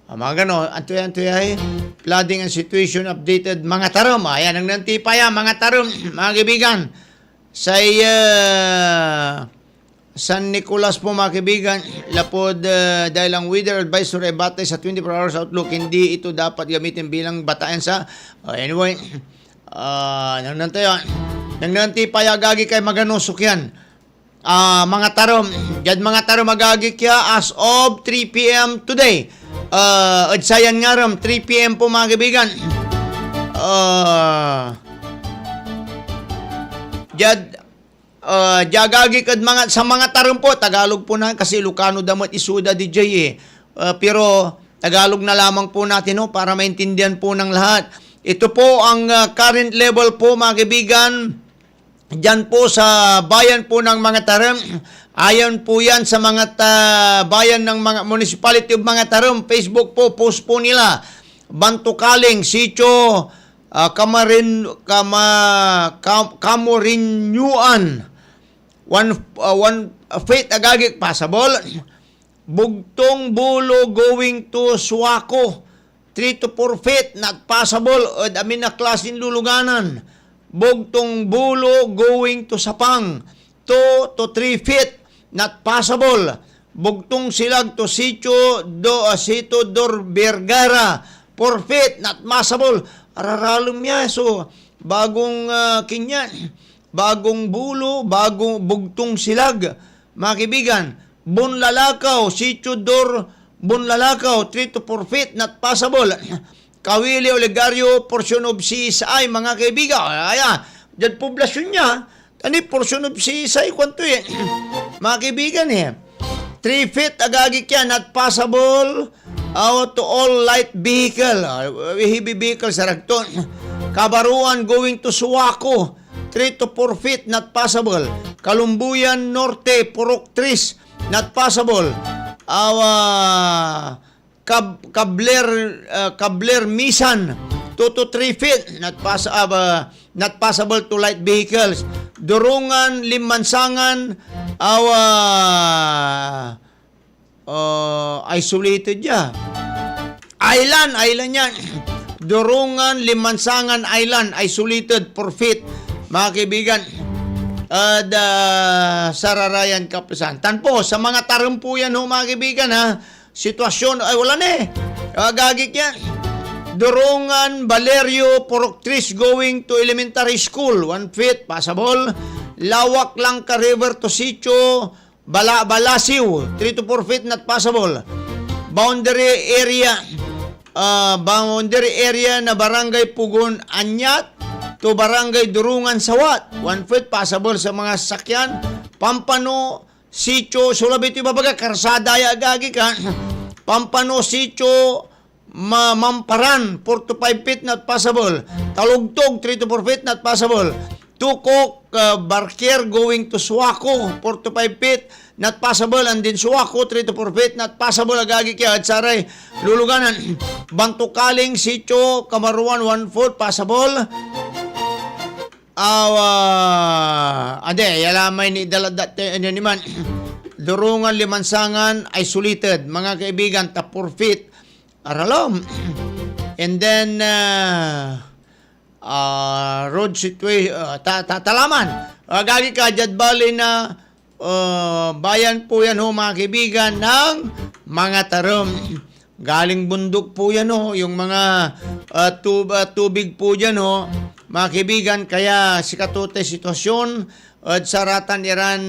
mga gano, antoy flooding and situation updated mga tarom. Ayan, ang nantipaya mga tarom, mga kaibigan. Sa San Nicolas po mga kaibigan, lapod dahil ang weather advisory ay batay sa 24 hours outlook, hindi ito dapat gamitin bilang batayan sa anyway, nang nantipaya gagi kay maganosok yan. Mga tarom, jad mga tarom magagi kya as of 3 p.m. today. Sayan nga ram, 3 p.m. po mga kaibigan. Jagagi kad sa mga tarom po, Tagalog po na kasi Ilocano damot isuda DJ pero Tagalog na lamang po natin para maintindihan po ng lahat. Ito po ang current level po mga kaibigan. Diyan po sa bayan po ng mga tarom. Ayon po yan sa mga bayan ng mga municipality of mga tarom. Facebook po, post po nila. Bantukaling, Sitio, Kamorinyuan. 1 feet agagik passable. Bugtong Bulo going to Suaco. 3 to 4 feet not passable. Amin na klasin luluganan. Bugtong Bulo going to Sapang. 2 to 3 feet not passable. Bugtong Silag to Sitio Dor Vergara 4 feet not passable. Araralom niya. So, bagong kinyan, bagong Bulo, bagong Bugtong Silag. Mga kaibigan, Bunlalakaw, Sitio Dor Bunlalakaw 3 to 4 feet not passable. Kawili Olegario, portion of CSI, mga kaibigan. Ayan, dyan poblasyon niya. Ani portion of CSI, kwanto yan? Mga kaibigan 3 feet agagik yan, not passable to all light vehicle. Heavy vehicle sa ragton. Kabaruan going to Suaco, 3 to 4 feet, not possible. Kalumbuyan Norte, Purok Tris, not possible. Kabler Misan 2 to 3 feet not passable to light vehicles. Durungan Limansangan isolated ya. Island yan. Durungan Limansangan Island isolated 4 feet mga kaibigan. Sararayan Kapisan. Tanpo sa mga tarom po yan mga kaibigan sitwasyon ay wala na gagik yan. Durungan Valerio Poroctris going to elementary school 1 feet passable. Lawak Langka River to Sitio Balasiw 3 to 4 feet not possible. Boundary area na Barangay Pugon Anyat to Barangay Durungan Sawat 1 foot passable sa mga sakyan. Pampano Sitio Sulabiti Babaga Karsada agagi ka. Pampano Sitio Mamparan 4 to 5 feet not possible. Talugtog 3 to 4 feet not possible. Tukok Barker going to Suaco 4 to 5 feet not possible. And din Suaco 3 to 4 feet not possible agagi kaya at saray luluganan. Bantukaling Sitio Kamaruan 1 foot passable. Yalamay ni daladat naman. Durungan Limansangan isolated mga kaibigan 4 feet aralom. And then road situation Talaman gagi ka Jadbali na bayan po yan mga kaibigan ng mga tarom. Galing bundok po yan yung mga tubig po dyan mga kaibigan, kaya si katote sitwasyon at saratan iran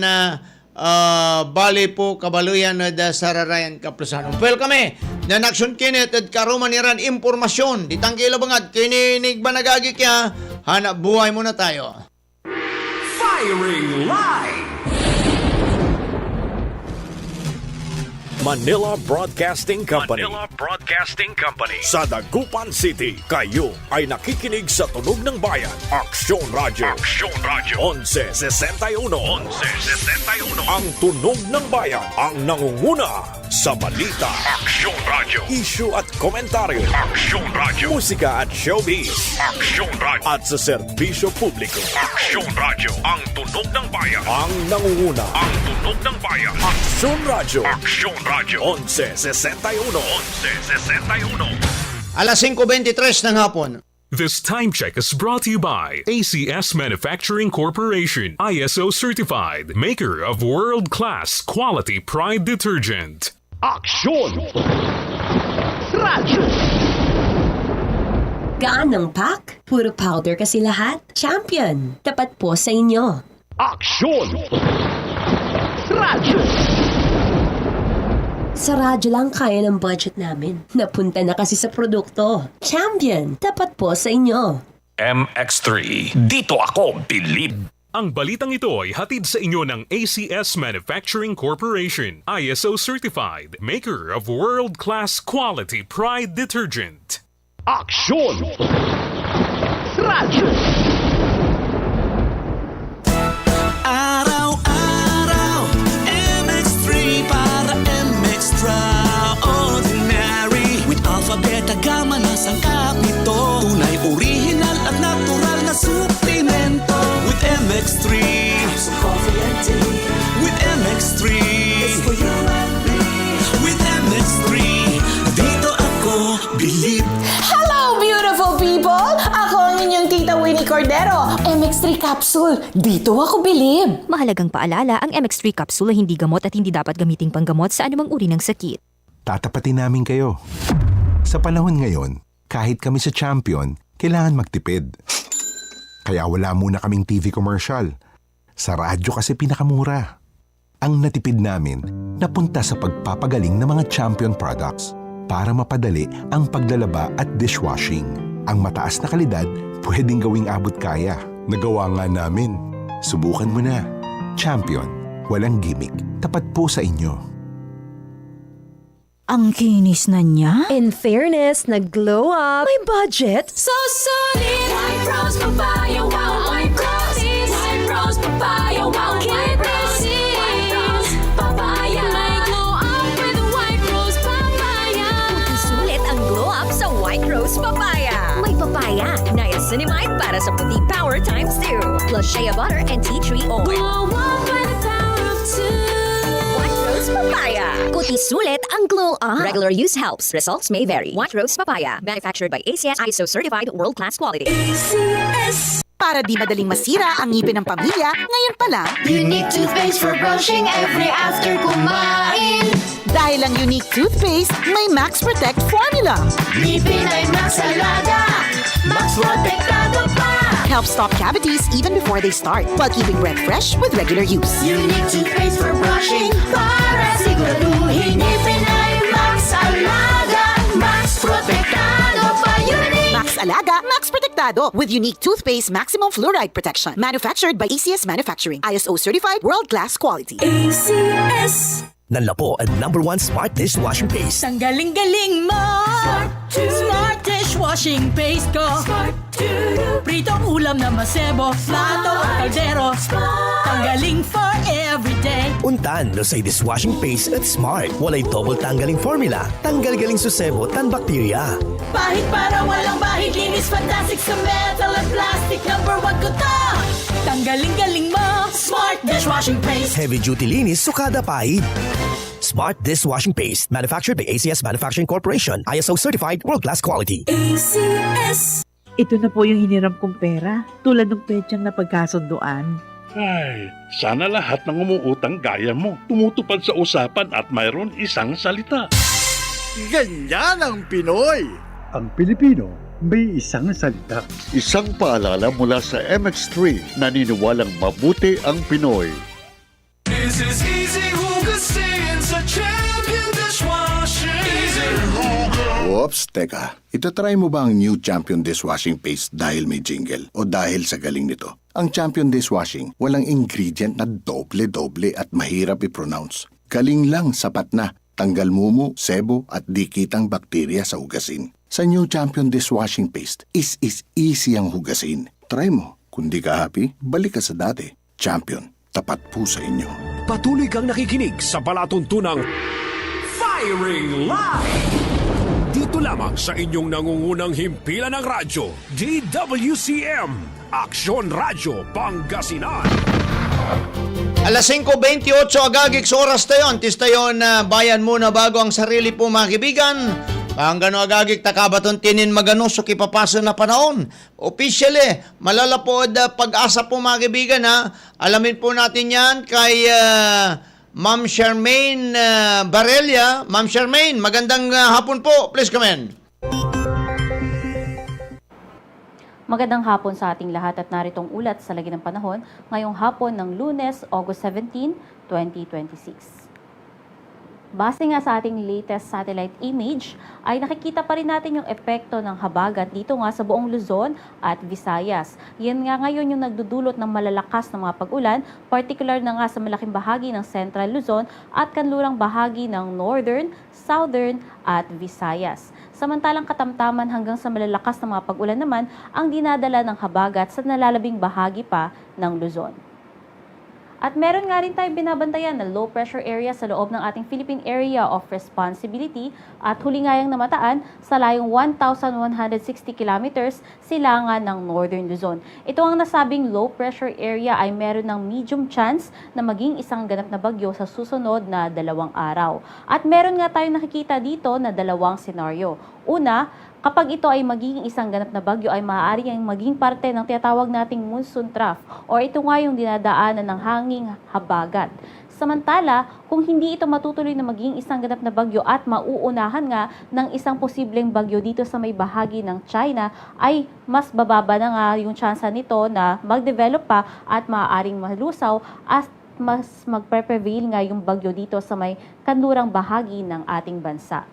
bali po kabaluyan at sararayan kaplasan. Well kami, na action kinet at karuman iran impormasyon. Ditang kilabangad, kininig ba nagagi kaya? Hanap buhay muna tayo. Firing line! Manila Broadcasting Company. Sa Dagupan City, kayo ay nakikinig sa Tunog ng Bayan. Aksyon Radio. 1161. Ang Tunog ng Bayan ang nangunguna sa balita. Aksyon Radio. Issue at komentaryo. Aksyon Radio. Musika at showbiz. Aksyon Radio. At sa serbisyo publiko. Aksyon Radio. Ang Tunog ng Bayan ang nangunguna. Ang Tunog ng Bayan. Aksyon Radio. Aksyon Radio. 1161. Alas 5:23 ng hapon. This time check is brought to you by ACS Manufacturing Corporation, ISO certified, maker of world-class quality Pride detergent. Aksyon! Radyo! Gaan ng pack? Puro powder kasi lahat? Champion! Tapat po sa inyo. Aksyon! Radyo! Sa radyo lang kaya ng budget namin. Napunta na kasi sa produkto. Champion! Tapat po sa inyo. MX3. Dito ako bilib. Ang balitang ito ay hatid sa inyo ng ACS Manufacturing Corporation, ISO certified, maker of world-class quality Pride detergent. Aksyon! Radyo! Araw-araw, MX3 para extraordinary. With alpha, beta, gamma na sangkap nito. Tunay, original at natural na suplemento. With MX3, so coffee and tea. With MX3, it's for you and me. With MX3, dito ako bilib. Hello, beautiful people! Ako ang inyong tita Winnie Cordero. MX3 capsule. Dito ako bilib. Mahalagang paalala, ang MX3 capsule ay hindi gamot at hindi dapat gamiting panggamot sa anumang uri ng sakit. Tatapatin namin kayo. Sa panahon ngayon, kahit kami sa Champion, kailangan magtipid. Kaya wala muna kaming TV commercial. Sa radyo kasi pinakamura. Ang natipid namin, napunta sa pagpapagaling ng mga Champion products para mapadali ang paglalaba at dishwashing. Ang mataas na kalidad, pwedeng gawing abot kaya. Nagawa nga namin. Subukan mo na. Champion. Walang gimmick. Tapat po sa inyo. Ang kinis na niya? In fairness, nag-glow up. May budget. So solid. White Rose Papaya, wow, White Roses. White Rose Papaya, wow, White Roses. White Rose Papaya. May glow up with White Rose Papaya. Sulit ang glow up sa White Rose Papaya. May papaya, niacinamide para sa puti power times 2. Plus shea butter and tea tree oil. Glow up by the power of 2. White Rose Papaya. Kuti sulit ang glow up. Regular use helps. Results may vary. White Rose Papaya. Manufactured by ACS ISO certified world-class quality. ACS. Para di madaling masira ang ngipin ng pamilya, ngayon pa lang, Unique toothpaste for brushing every after kumain. dahil ang unique toothpaste may Max Protect formula. Ngipin ay Max Alaga. Max Protektado pa. Helps stop cavities even before they start, while keeping breath fresh with regular use. Unique toothpaste for brushing para siguraduhin ngipin ay Max Alaga. Max Protektado pa. Unique. Max Alaga, Max Protectado with unique toothpaste maximum fluoride protection. Manufactured by ACS Manufacturing. ISO certified world-class quality. ACS. Nanlapo ang #1 Smart Dishwashing Paste. Ang galing-galing mo! Smart dishwashing paste ko! Pritong ulam na masebo, plato at kaldero. Tanggaling for everyday. Untan, Losay Dishwashing Paste at Smart. Walay double tanggaling formula. Tanggal-galing susebo tan bakterya. Bahid para walang bahid, linis fantastic sa metal at plastic. #1 ko to! Tanggaling-galing mo! Smart dishwashing paste. Heavy duty linis, sukada pahid. Smart Dishwashing Paste. Manufactured by ACS Manufacturing Corporation. ISO certified world-class quality. ACS. Ito na po yung hiniram kong pera, tulad ng petsang na pagkasunduan. Ay, sana lahat ng umuutang gaya mo. Tumutupad sa usapan at mayroon isang salita. Ganyan ang Pinoy! Ang Pilipino, may isang salita. Isang paalala mula sa MX3, naniniwalang mabuti ang Pinoy. This is easy hugasin sa Champion Dishwashing. Easy hugas. Oops, teka. Itatry mo ba ang new Champion Dishwashing Paste dahil may jingle o dahil sa galing nito? Ang Champion Dishwashing, walang ingredient na doble-doble at mahirap i-pronounce. Galing lang, sapat na. Tanggal mumu, sebo at dikitang bakterya sa hugasin. Sa new Champion Dishwashing Paste, is easy ang hugasin. Try mo. Kung di ka happy, balik ka sa dati. Champion, tapat po sa inyo. Patuloy kang nakikinig sa palatuntunang Firing Line! Dito lamang sa inyong nangungunang himpilan ng radyo, DWCM, Aksyon Radyo Pangasinan. Alas 5:28 agagik sa oras tayon. Tis tayon na bayan muna bago ang sarili po mga kaibigan. Panggano agagik takabaton tinin magano so kipapasa na panahon. Officially, malalapod pag-asa po mga kaibigan ha. Alamin po natin yan kay Ma'am Charmaine Barella. Ma'am Charmaine, magandang hapon po. Please come in. Magandang hapon sa ating lahat at naritong ulat sa lagi ng panahon ngayong hapon ng Lunes, August 17, 2026. Base nga sa ating latest satellite image, ay nakikita pa rin natin yung epekto ng habagat dito nga sa buong Luzon at Visayas. Yan nga ngayon yung nagdudulot ng malalakas na mga pag-ulan, particular na nga sa malaking bahagi ng Central Luzon at kanlurang bahagi ng Northern, Southern at Visayas. Samantalang katamtaman hanggang sa malalakas na mga pag-ulan naman ang dinadala ng habagat sa nalalabing bahagi pa ng Luzon. At meron nga rin tayong binabantayan na low pressure area sa loob ng ating Philippine Area of Responsibility at huli nga yung namataan sa layong 1,160 kilometers silangan ng Northern Luzon. Ito ang nasabing low pressure area ay meron ng medium chance na maging isang ganap na bagyo sa susunod na 2 araw. At meron nga tayong nakikita dito na 2 senaryo. Una, kapag ito ay magiging isang ganap na bagyo ay maaari ang maging parte ng tinatawag nating monsoon trough o ito nga yung dinadaanan ng hanging habagat. Samantala, kung hindi ito matutuloy na maging isang ganap na bagyo at mauunahan nga ng isang posibleng bagyo dito sa may bahagi ng China, ay mas bababa na nga yung tsansa nito na mag-develop pa at maaaring malusaw at mas magpe-prevail nga yung bagyo dito sa may kanlurang bahagi ng ating bansa.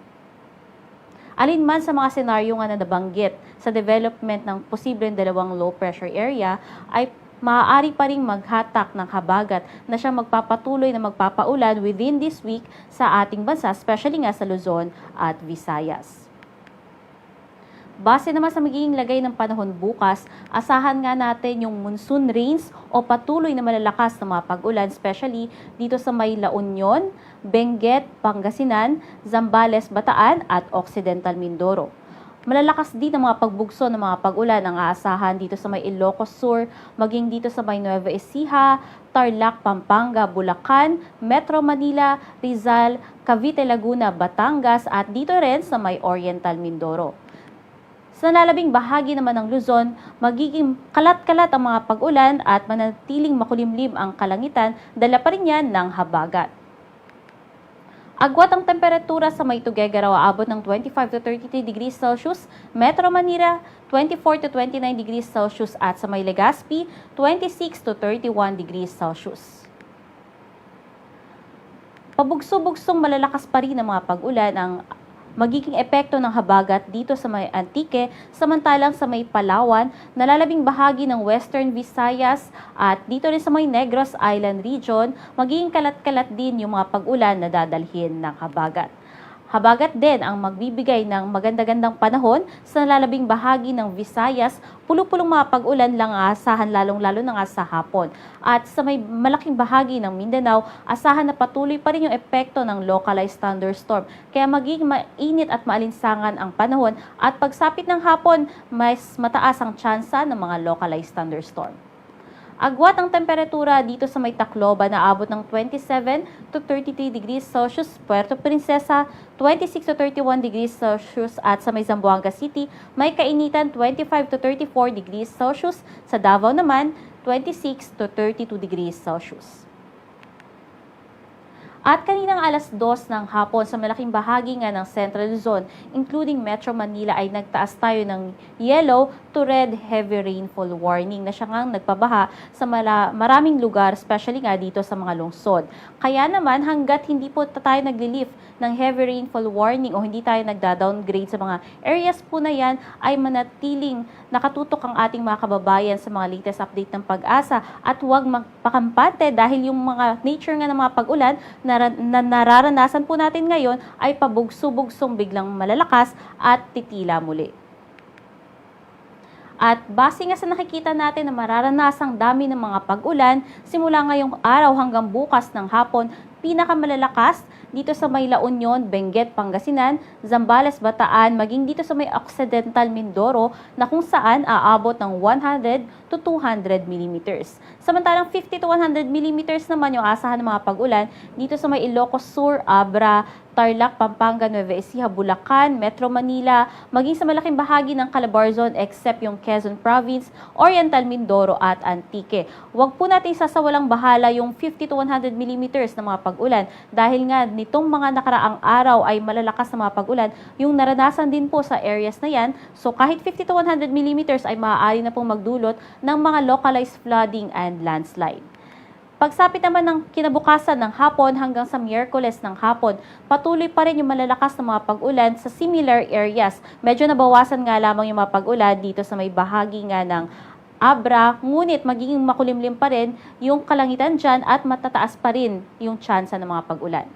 Alinman sa mga senaryo nga na nabanggit sa development ng posibleng 2 low pressure area ay maaari pa ring maghatak ng habagat na siya magpapatuloy na magpapaulan within this week sa ating bansa, especially nga sa Luzon at Visayas. Base naman sa magiging lagay ng panahon bukas, asahan nga natin yung monsoon rains o patuloy na malalakas na mga pag-ulan, especially dito sa may La Union, Benguet, Pangasinan, Zambales, Bataan at Occidental Mindoro. Malalakas din ang mga pagbugso ng mga pag-ulan ang aasahan dito sa may Ilocos Sur, maging dito sa may Nueva Ecija, Tarlac, Pampanga, Bulacan, Metro Manila, Rizal, Cavite, Laguna, Batangas at dito rin sa may Oriental Mindoro. Sa nalalabing bahagi naman ng Luzon, magiging kalat-kalat ang mga pag-ulan at manatiling makulimlim ang kalangitan, dala pa rin yan ng habagat. Agwat ang temperatura sa may Tuguegarao aabot ng 25 to 33 degrees Celsius, Metro Manila 24 to 29 degrees Celsius at sa may Legazpi 26 to 31 degrees Celsius. Pabugso-bugsong malalakas pa rin ang mga pag-ulan ang magiging epekto ng habagat dito sa may Antique, samantalang sa may Palawan, nalalabing bahagi ng Western Visayas at dito rin sa may Negros Island region, magiging kalat-kalat din yung mga pag-ulan na dadalhin ng habagat. Habagat din ang magbibigay ng maganda-gandang panahon sa nalalabing bahagi ng Visayas, pulo-pulong mga pag-ulan lang aasahan lalong-lalo na nga sa hapon. At sa may malaking bahagi ng Mindanao, asahan na patuloy pa rin yung epekto ng localized thunderstorm. Kaya magiging mainit at maalinsangan ang panahon at pagsapit ng hapon, mas mataas ang tsansa ng mga localized thunderstorm. Agwat ang temperatura dito sa may Tacloban na abot ng 27 to 33 degrees Celsius, Puerto Princesa 26 to 31 degrees Celsius at sa may Zamboanga City may kainitan 25 to 34 degrees Celsius, sa Davao naman 26 to 32 degrees Celsius. At kaninang alas 2 ng hapon sa malaking bahagi nga ng Central Luzon, including Metro Manila, ay nagtaas tayo ng yellow to red heavy rainfall warning na siya ngang nagpabaha sa maraming lugar, especially nga dito sa mga lungsod. Kaya naman hanggat hindi po tayo nag-relief ng heavy rainfall warning o hindi tayo nagda-downgrade sa mga areas po na yan, ay manatiling nakatutok ang ating mga kababayan sa mga latest update ng Pag-asa at huwag magpakampante dahil yung mga nature nga ng mga pag-ulan na nararanasan po natin ngayon ay pabugso-bugsong biglang malalakas at titila muli. At base nga sa nakikita natin na mararanasang dami ng mga pag-ulan, simula ngayong araw hanggang bukas ng hapon, pinakamalalakas dito sa may La Union, Benguet, Pangasinan, Zambales, Bataan, maging dito sa may Occidental Mindoro na kung saan aabot ng 100 to 200 millimeters. Samantalang 50 to 100 millimeters naman yung asahan ng mga pag-ulan dito sa may Ilocos Sur, Abra, Tarlac, Pampanga, Nueva Ecija, Bulacan, Metro Manila, maging sa malaking bahagi ng Calabarzon except yung Quezon Province, Oriental Mindoro at Antique. Huwag po natin sasawalang bahala yung 50 to 100 millimeters na mga pag-ulan dahil nga nitong mga nakaraang araw ay malalakas na mga pag-ulan yung naranasan din po sa areas na yan. So kahit 50 to 100 millimeters ay maaari na pong magdulot ng mga localized flooding and landslide. Pagsapit naman ng kinabukasan ng hapon hanggang sa Miyerkules ng hapon, patuloy pa rin yung malalakas na mga pag-ulan sa similar areas. Medyo nabawasan nga lamang yung mga pag-ulan dito sa may bahagi nga ng Abra, ngunit magiging makulimlim pa rin yung kalangitan dyan at matataas pa rin yung tsansa ng mga pag-ulan.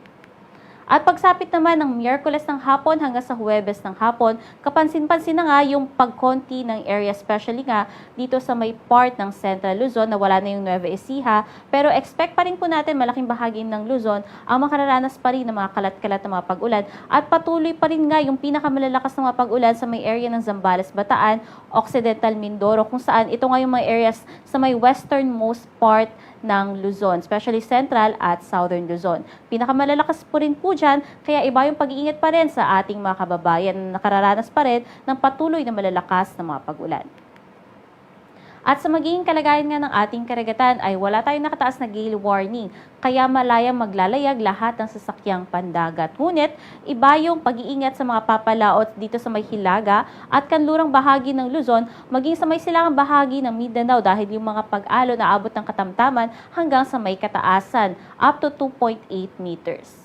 At pagsapit naman ng Miyerkules ng hapon hanggang sa Huwebes ng hapon, kapansin-pansin na nga yung pagkonti ng area, especially nga dito sa may part ng Central Luzon na wala na yung Nueva Ecija. Pero expect pa rin po natin malaking bahagi ng Luzon ang makararanas pa rin ng mga kalat-kalat na mga pag-ulan. At patuloy pa rin nga yung pinakamalalakas na mga pag-ulan sa may area ng Zambales, Bataan, Occidental Mindoro, kung saan ito nga yung mga areas sa may westernmost part ng Luzon, especially Central at Southern Luzon. Pinakamalalakas po rin po dyan, kaya iba yung pag-iingat pa rin sa ating mga kababayan na nakararanas pa rin ng patuloy na malalakas na mga pag-ulan. At sa magiging kalagayan nga ng ating karagatan ay wala tayong nakataas na gale warning, kaya malayang maglalayag lahat ng sasakyang pandagat. Ngunit, iba yung pag-iingat sa mga papalaot dito sa may Hilaga at kanlurang bahagi ng Luzon, maging sa may silangang bahagi ng Mindanao dahil yung mga pag-alo na abot ng katamtaman hanggang sa may kataasan, up to 2.8 meters.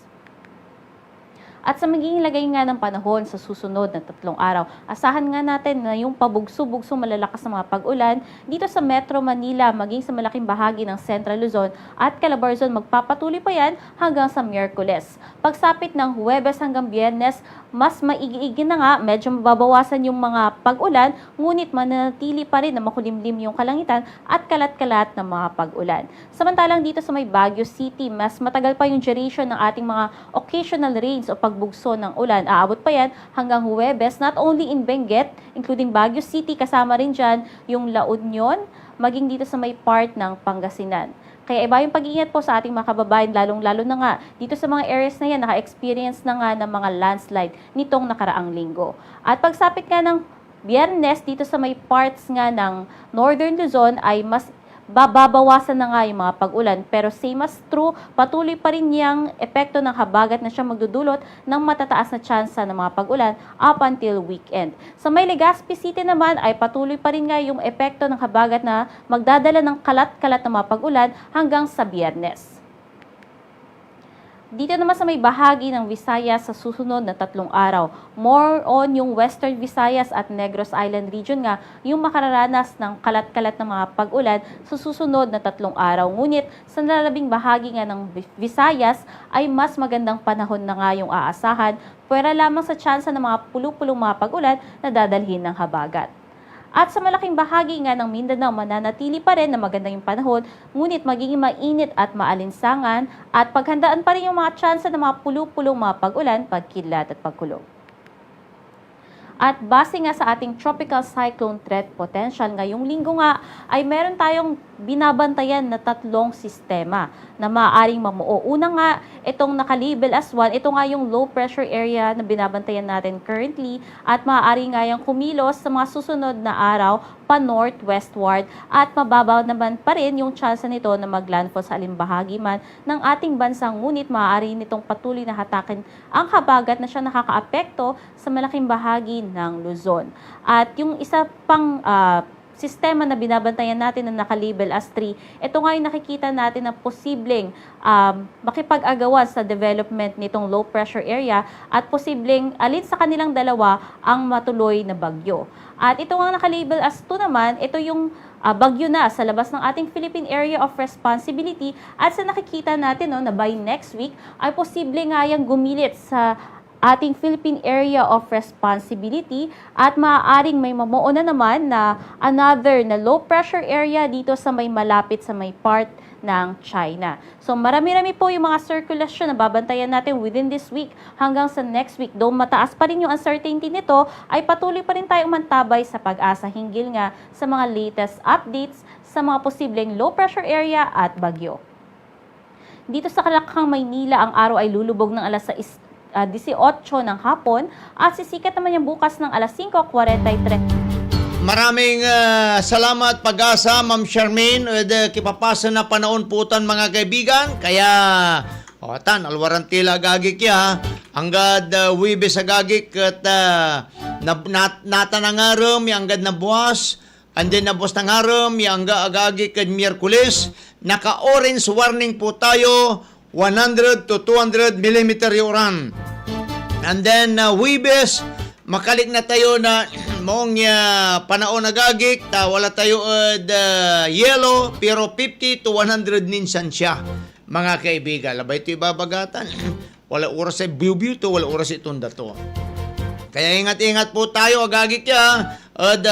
At sa magiging lagay nga ng panahon sa susunod na 3 araw, asahan nga natin na yung pabugso-bugso malalakas na mga pag-ulan dito sa Metro Manila, maging sa malaking bahagi ng Central Luzon at Calabarzon, magpapatuloy pa yan hanggang sa Miyerkules. Pagsapit ng Huwebes hanggang Biyernes, mas maigi-igi na nga, medyo mababawasan yung mga pag-ulan, ngunit mananatili pa rin na makulimlim yung kalangitan at kalat-kalat na mga pag-ulan. Samantalang dito sa may Baguio City, mas matagal pa yung duration ng ating mga occasional rains o pagbugso ng ulan. Aabot pa yan hanggang Huwebes, not only in Benguet, including Baguio City, kasama rin dyan yung La Union, maging dito sa may part ng Pangasinan. Kaya iba yung pag-iingat po sa ating mga kababayan, lalong-lalo na nga dito sa mga areas na yan, naka-experience na nga ng mga landslide nitong nakaraang linggo. At pagsapit nga ng Biyernes, dito sa may parts nga ng Northern Luzon ay mas babawasan na nga yung mga pag-ulan. Pero same as true, patuloy pa rin yung epekto ng habagat na siya magdudulot ng matataas na tsansa ng mga pag-ulan up until weekend. Sa may Legazpi City naman ay patuloy pa rin nga yung epekto ng habagat na magdadala ng kalat-kalat na mga pag-ulan hanggang sa Biyernes. Dito naman sa may bahagi ng Visayas sa susunod na 3 araw, more on yung Western Visayas at Negros Island region nga yung makararanas ng kalat-kalat na mga pag-ulan sa susunod na 3 araw. Ngunit sa nalalabing bahagi nga ng Visayas ay mas magandang panahon na nga yung aasahan, pwera lamang sa tsansa ng mga pulu-pulong mga pag-ulan na dadalhin ng habagat. At sa malaking bahagi nga ng Mindanao, mananatili pa rin na maganda yung panahon, ngunit magiging mainit at maalinsangan at paghandaan pa rin yung mga tsansa ng mga pulu-pulong mga pag-ulan, pagkidlat at pagkulog. At base nga sa ating tropical cyclone threat potential, ngayong linggo nga ay meron tayong binabantayan na 3 sistema na maaaring mamuo. Una nga, itong nakalabel as 1, ito nga yung low pressure area na binabantayan natin currently at maaari nga yung kumilos sa mga susunod na araw pa northwestward at mababaw naman pa rin yung tsansa nito na maglandfall sa alimbahagi man ng ating bansang, ngunit maaari nitong patuloy na hatakin ang habagat na siya nakakaapekto sa malaking bahagi ng Luzon. At yung isa pang sistema na binabantayan natin na nakalabel as 3, ito nga yung nakikita natin na posibleng makipag-agawan sa development nitong low pressure area at posibleng alin sa kanilang dalawa ang matuloy na bagyo. At ito nga nakalabel as 2 naman, ito yung bagyo na sa labas ng ating Philippine Area of Responsibility at sa nakikita natin na by next week ay posible nga yung gumilit sa ating Philippine Area of Responsibility at maaaring may mamuo na naman na another na low pressure area dito sa may malapit sa may part ng China. So marami-rami po yung mga circulation na babantayan natin within this week hanggang sa next week. Though mataas pa rin yung uncertainty nito, ay patuloy pa rin tayong mantabay sa pag-asa hinggil nga sa mga latest updates sa mga posibleng low pressure area at bagyo. Dito sa Kalakhang, Maynila, ang araw ay lulubog ng alas 18 ng hapon at sisikat naman yung bukas ng alas 5:43. Maraming salamat pag-asa, Ma'am Charmaine. Kipapasa na panahon putan mga kaibigan. Kaya, alwaran tila agagik ya. Anggad wibes agagik at natanangaram, anggad na buwas. And then na buwas nangaram, angga agagik at Miyerkules. Naka-orange warning po tayo. 100 to 200 mm uran. And then, Wibes, makalik na tayo na mong panahon nagagik, wala tayo yellow, pero 50 to 100 ninsan siya. Mga kaibigan, labay ito ibabagatan. Wala oras sa biu-biu to, wala oras itong dato. Kaya ingat-ingat po tayo, agagik ya,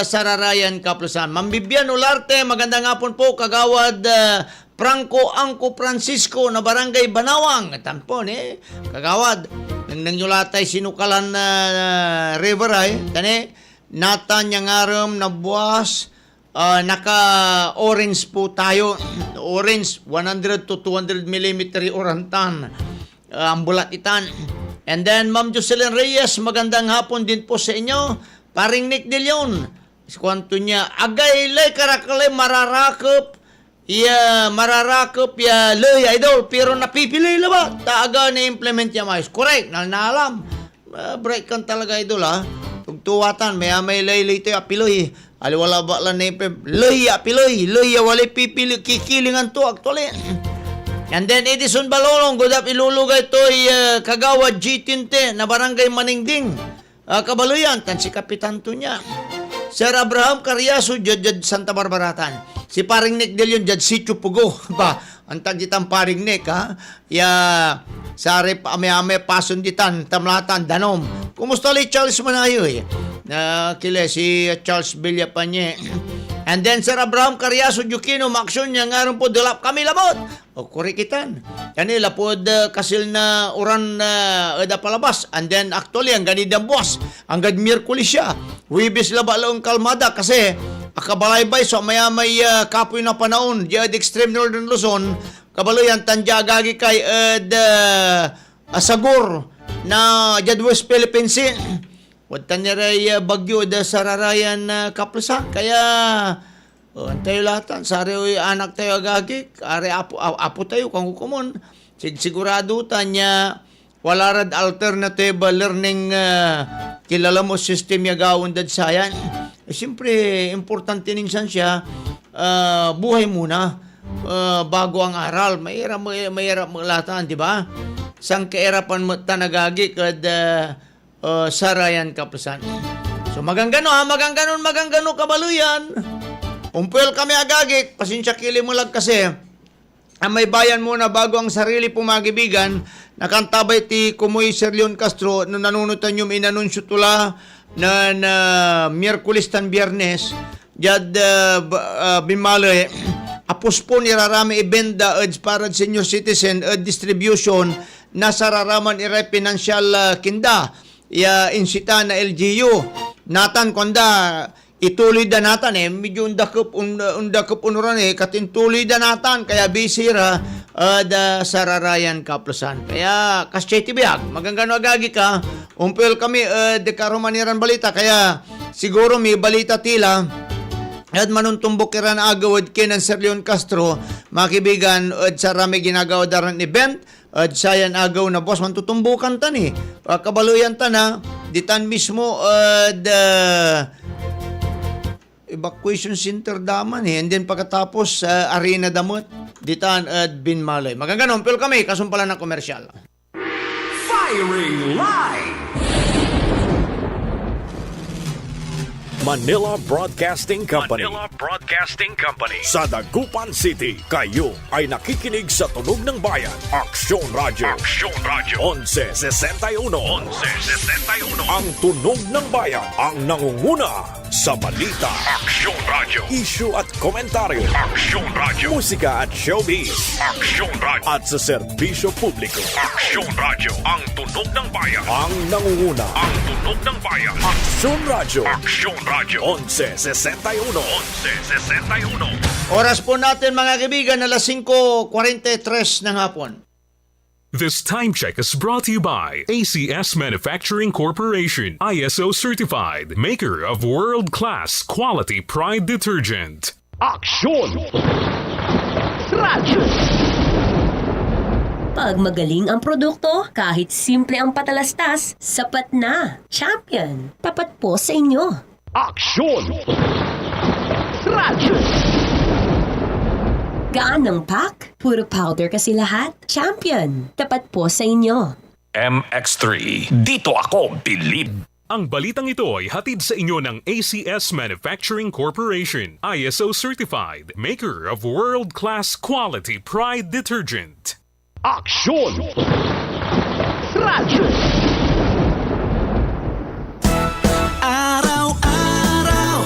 Sararayan Kaplusan. Mambibian Ularte, magandang hapon po, kagawad Franco Angco Francisco na Barangay Banawang. Tampon kagawad. Nang nyulatay sinukalan na river ay, tani, nata niyang aram na buwas, naka-orange po tayo. Orange, 100 to 200 mm orantan. Ang bulat itan. And then, Ma'am Jocelyn Reyes, magandang hapon din po sa inyo. Paring Nick De Leon. Kwanto niya, agay lay karakalay mararakop. Mararakop lay idol, pero napipili ba? Taaga na implement niya mais. Correct, naalam. Break kan talaga idol Tugtuwatan, may lay tayo apiloy. Aliwala ba lang na lay apiloy. Lay wali pipili, kikilingan to actually. And then Edison Balolong, good up ilulugay to kagawad G20 na Barangay Maningding. Kabaluyan, tan si Kapitan to niya. Sir Abraham Carriaso, Judge Santa Barbaratan. Si paring Nick De Leon, Judge Sitio Pugo. Ang tagitang paring Nick, Sari ame-ame pasun ditan, tamlatan, danom. Kumusta li Charles Manayo kile si Charles Villapanye. And then Sir Abraham Carriaso, Jukino, maksyon niya nga rin po, dilap kami labot. Kurikitan. Kanila po kasil na uran da palabas. And then actually, ang ganidang buwas. Ang gad Miyerkules siya. Wibis laba lang kalmada kasi akabalaybay so may kapoy na panahon. Diad extreme northern Luzon. Kabaloyan tandya agagi kay Asagur na Diad West Philippines. Wata niya ray bagyo da Sararayan Kaplusan. Kaya tayo lahatan. Sari anak tayo agagi. Ari apo tayo kung hukumon. Sigurado tanya wala rad alternative learning kilala mo system yagawon dad sayan. Siyempre, importante ninsan siya buhay muna bago ang aral. Mahirap malatan, di ba? Sang kaerapan mo tanagagi kad Sarayan Kaplusan. So maganggano kabaluyan. Umpel kami agagik, pasensya kili mo lang kasi may bayan muna bago ang sarili pumagibigan. Nakantabay ti Kumoy Sir Leon Castro no nanunutan yung inanunsyo tula na Miyerkules tan Biyernes jad bimale apospon irarami ibenda para senior citizen distribution na sararaman iray financial kinda insita na LGU natan konda ituloy da natan medyo undakop unuran katintuloy da natan kaya bisira da Sararayan Kaplusan kaya kasyeti biag magangano agagi ka umpil kami de karumaniran balita kaya siguro may balita tila at manuntumbok kiran agawad kinan Sir Leon Castro makibigan at sarami ginagawa daran event at sayan agaw na boss mantutumbukan tan kabaluyan tan ditan mismo evacuation center daman eh. And then pagkatapos arena damot. Ditaan at bin malay. Magaganon, pero kami, kasumpalan ng komersyal. Firing line! Manila Broadcasting Company. Manila Broadcasting Company. Sa Dagupan City, kayo ay nakikinig sa Tunog ng Bayan. Aksyon Radio. Aksyon Radio. 1161. 1161. Ang Tunog ng Bayan ang nangunguna sa balita. Aksyon Radio. Issue at komentaryo. Aksyon Radio. Musika at showbiz. Aksyon Radio. At sa serbisyo publiko. Aksyon Radio. Ang Tunog ng Bayan. Ang nangunguna. Ang Tunog ng Bayan. Aksyon Radio. Aksyon Radio. 1161. 1161. Oras po natin mga kaibigan, alas 5:43 ng hapon. This time check is brought to you by ACS Manufacturing Corporation, ISO certified, maker of world-class quality Pride detergent. Aksyon! Radyo! Pag magaling ang produkto, kahit simple ang patalastas, sapat na. Champion, tapat po sa inyo. Aksyon! Radyo! Gaan ng pack? Puro powder kasi lahat. Champion, tapat po sa inyo. MX3, dito ako bilib. Ang balitang ito ay hatid sa inyo ng ACS Manufacturing Corporation, ISO certified, maker of world-class quality Pride detergent. Aksyon! Radyo! Araw-araw,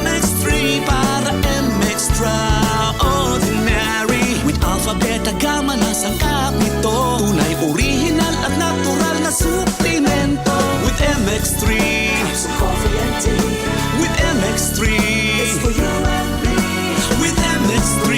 MX3 para MX-Traordinary. With Alpha, Beta, Gamma na sangkap nito. Tunay, original at natural na suplemento. With MX3, so coffee and tea. With MX3, it's for you and me. With MX3,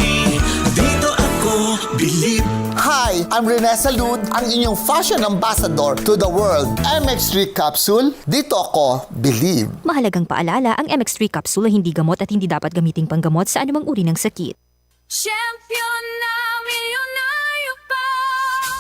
dito ako believe. Hi, I'm Rene Salud, ang inyong fashion ambassador to the world. MX3 capsule, dito ako believe. Mahalagang paalala, ang MX3 capsule ay hindi gamot at hindi dapat gamiting panggamot sa anumang uri ng sakit. Champion na milyonaryo pa.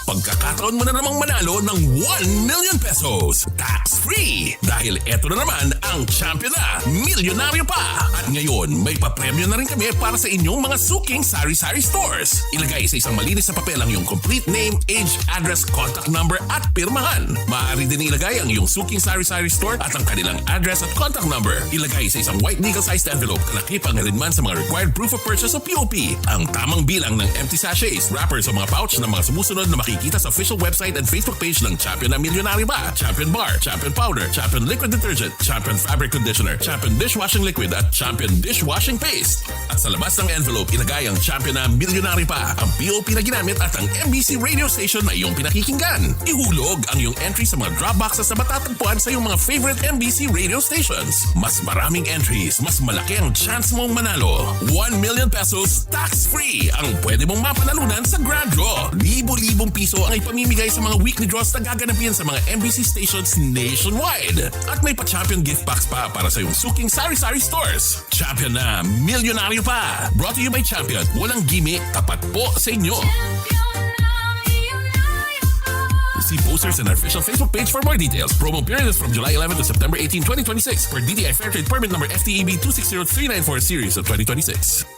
Pagkakataon mo na namang manalo ng 1 million pesos tax-free dahil eto na naman ang champion na milyonaryo pa. At ngayon may papremyo na rin kami para sa inyong mga suking sari-sari stores. Ilagay sa isang malinis na papel ang iyong complete name, age, address, contact number at pirmahan. Maaari din ilagay ang iyong suking sari-sari store at ang kanilang address at contact number. Ilagay sa isang white legal-sized envelope na nakipang-alinman sa mga required proof of purchase o POP. Ang tamang bilang ng empty sachets, wrappers o mga pouch ng mga sumusunod na makikita sa official website and Facebook page ng Champion na Milyonaryo Ba, Champion Bar, Champion Powder, Champion Liquid Detergent, Champion Fabric Conditioner, Champion Dishwashing Liquid at Champion Dishwashing Paste. At sa labas ng envelope, ilagay ang Champion na Milyonaryo Pa, ang POP na ginamit at ang MBC radio station na iyong pinakikinggan. Ihulog ang iyong entry sa mga drop boxes na matatagpuan sa iyong mga favorite MBC radio stations. Mas maraming entries, mas malaki ang chance mong manalo. 1 million pesos tax-free ang pwede mong mapanalunan sa Grand Draw. Libo-libong piso ang ipamimigay sa mga weekly draws na gaganapin sa mga MBC stations nationwide. At may pa-champion gift box pa para sa iyong suking sari-sari stores. Champion na Milyonaryo Pa. Brought to you by Champion. Walang gimmick, tapat po sa inyo. See posters on our official Facebook page for more details. Promo period is from July 11 to September 18, 2026 per DTI Fair Trade Permit number FTEB 260394 series of 2026.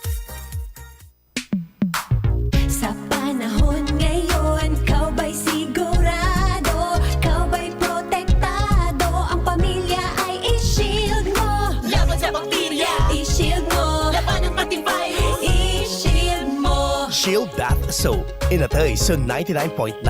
Sa panahon ngayon, kau ba'y sigurado? Kau ba'y protektado? Ang pamilya ay i-shield mo. Laban sa bakterya, i-shield mo. Laban ng pating virus, i-shield mo. Shield Bath Soap. Inatay sa 99.9%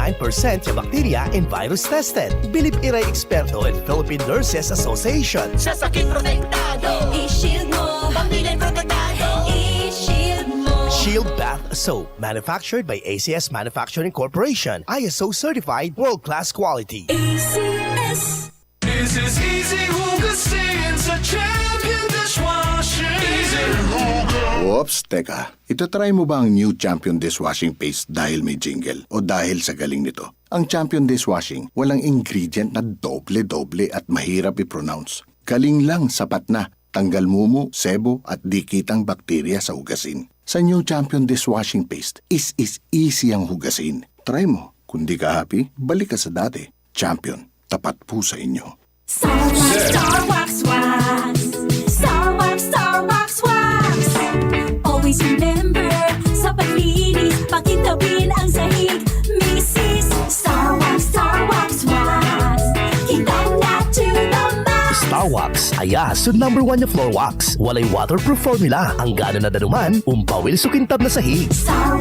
yung bakterya and virus tested. Bilib iray eksperto at Philippine Nurses Association. Sa sakit protektado, i-shield mo. Pamilya protektado, i-shield mo. Shield Bath Soap. Manufactured by ACS Manufacturing Corporation. ISO certified world-class quality. ACS. This is easy hugasin sa Champion Dishwashing. Easy hugas. Oops, teka. Itatry mo ba ang new Champion Dishwashing Paste dahil may jingle o dahil sa galing nito? Ang Champion Dishwashing, walang ingredient na doble-doble at mahirap i-pronounce. Galing lang, sapat na. Tanggal mumu, sebo at dikitang bakterya sa hugasin. Sa new Champion Dishwashing Paste, is easy ang hugasin. Try mo. Kung di ka happy, balik ka sa dati. Champion, tapat po sa inyo. Star Wax, Star Wax, Wax. Star Wax, Star Aya, so number 1 na floor wax. Walay waterproof formula. Ang gana na danuman, umpawil so kintab na sahig. Star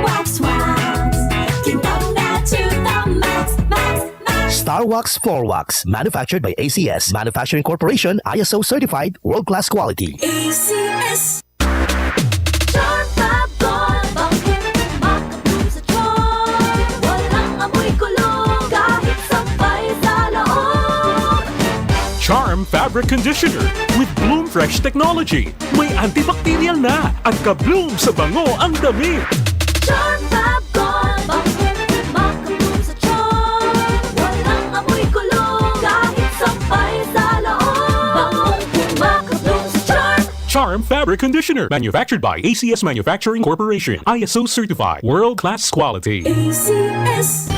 Wax Wax. Kintab na to the max, max, max. Star Wax Floor Wax, manufactured by ACS Manufacturing Corporation, ISO certified, world-class quality. ACS. Charm Fab Gold. Bakit makabloom sa charm? Walang amoy kulong kahit sabay sa loob. Charm Fabric Conditioner with Bloom Fresh Technology. May antibacterial na at ka-bloom sa bango ang damit. Charm Fab Gold. Bakit makabloom sa charm? Walang amoy kulong kahit sabay sa loob. Bangong makabloom sa charm. Charm Fabric Conditioner. Manufactured by ACS Manufacturing Corporation. ISO certified. World-class quality. ACS.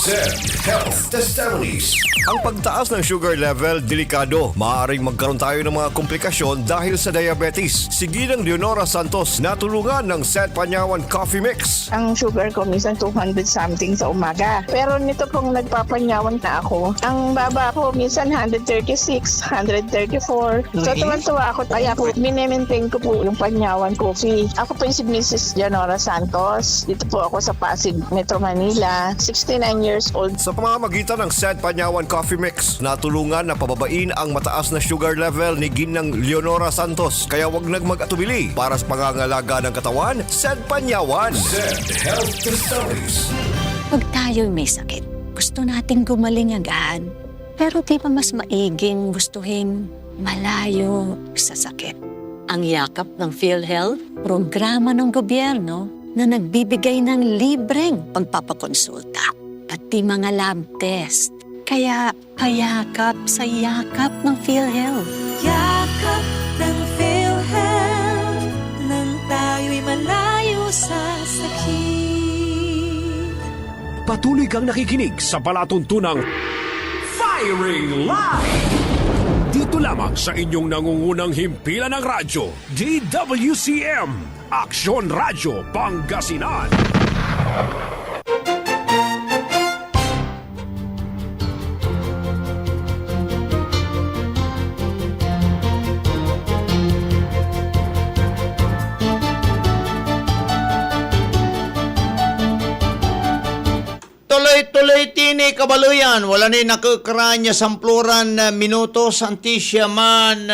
Zed Health Testimonies. Ang pagtaas ng sugar level, delikado. Maaaring magkaroon tayo ng mga komplikasyon dahil sa diabetes. Si Ginang Leonora Santos natulungan ng Zed Panyawan Coffee Mix. Ang sugar ko minsan 200 something sa umaga. Pero nito pong nagpapanyawan na ako, ang baba ko minsan 136, 134. So tuwan-tuwa ako, kaya po minimaintain ko po yung Panyawan Coffee. Ako po si Mrs. Leonora Santos. Dito po ako sa Pasig, Metro Manila. 69 years old. Sa pamamagitan ng Zed Panyawan Coffee Mix, natulungan na pababain ang mataas na sugar level ni Ginang Leonora Santos. Kaya wag mag-atubili para sa pangangalaga ng katawan, Zed Panyawan. Zed Health Testimonies. Pag tayo'y may sakit, gusto nating gumaling agad. Pero di ba mas maiging gustuhin malayo sa sakit? Ang yakap ng PhilHealth, programa ng gobyerno na nagbibigay ng libreng pagpapakonsulta, pati mga lab test. Kaya payakap sa yakap ng PhilHealth. Yakap ng PhilHealth nang tayo'y malayo sa sakit. Patuloy kang nakikinig sa palatuntunang Firing Line! Dito lamang sa inyong nangungunang himpilan ng radyo, DWCM, Aksyon Radyo Pangasinan. Tuloy-tuloy tini kabaluyan. Wala ni nakukranya sampluran na minutos anti siya man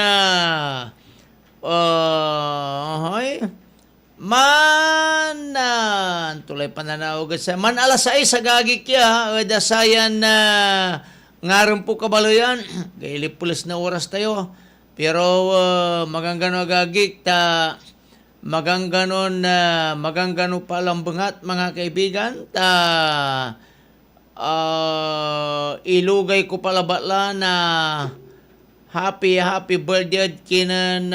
tuloy pananaw sa man alas 6 sa gagi kya dasayan na ngaron po kabaluyan. Gailip pulis na oras tayo. Pero maganggano gagi ta maganggano pa lang bangat mga kaibigan ta ilugay ko pala batla na happy birthday kinan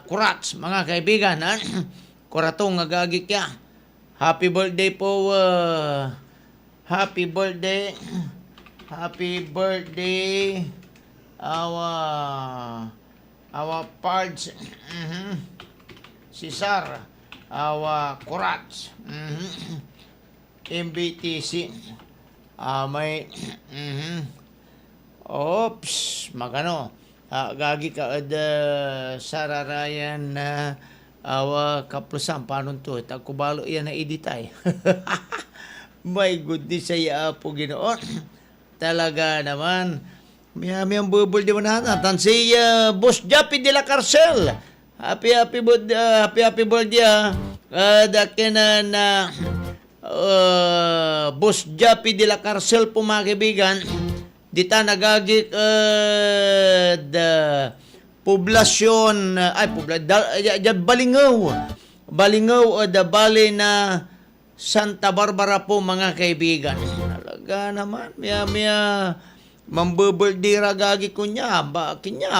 kurats mga kaibigan. Kuratong ngagagi kya. Happy birthday po. Happy birthday our parts. Cesar kurats. MBTC. May oops magano gagi ka sararayan na kaplusan panon to takubalo yan na editay. My goodness saya po Ginoon. Talaga naman miyang bubul di man tan si Boss Japi de la Carcel. Happy birthday dakinan na Boss Japi de la Carcel po mga kaibigan. Dita nagagik poblasyon Balingaw da Bali na Santa Barbara po mga kaibigan. Talaga naman miya mambubuldi ragagi ko niya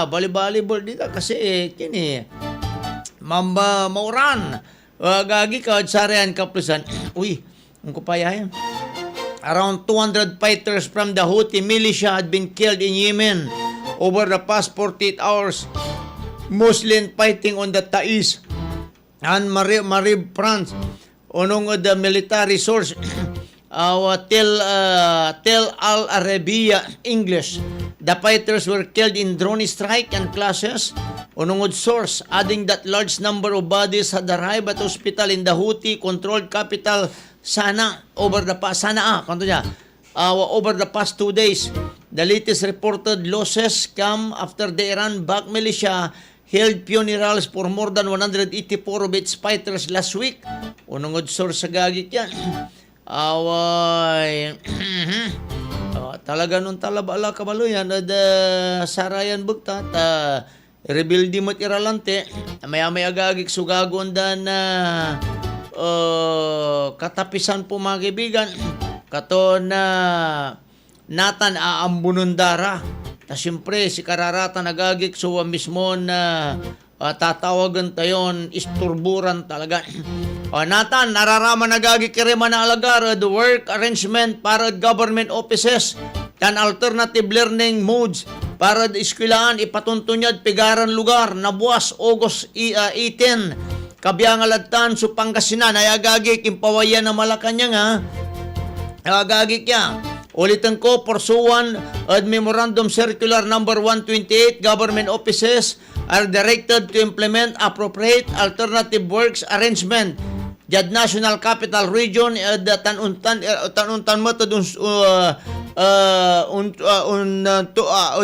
bali buldi kasi kini mamba mauran gagi ka sarean kaplusan. Uy ang kupayayan. Around 200 fighters from the Houthi militia had been killed in Yemen over the past 48 hours. Muslim fighting on the Taiz and Marib France. Unong the military source Tel Al Arabiya, English. The fighters were killed in drone strike and clashes. Unungod source, adding that large number of bodies had arrived at hospital in the Houthi-controlled capital Sana'a over the past 2 days. The latest reported losses come after the Iran-backed militia held funerals for more than 184 of its fighters last week. Unungod source sa gagik yan. Talaga nung talabala kabaluyan at sarayan bugtat rebuild di mo't iralante may agagik sugagon na katapisan po mga kaibigan kato na natan aambunundara na siyempre si kararata nagagik so mismo na tatawagan tayon isturburan talaga. Natan, nararaman nagagik kirema na alagar the work arrangement para government offices and alternative learning modes para eskwelahan ipatuntunyad pigaran lugar na buwas August 18 kabiyang aladtan so Pangasinan ay agagik impawayan na Malacanang agagik ya. Ulitin ko, pursuant at Memorandum Circular Number 128, government offices are directed to implement appropriate alternative works arrangement. Jad National Capital Region, tanuntan mo ito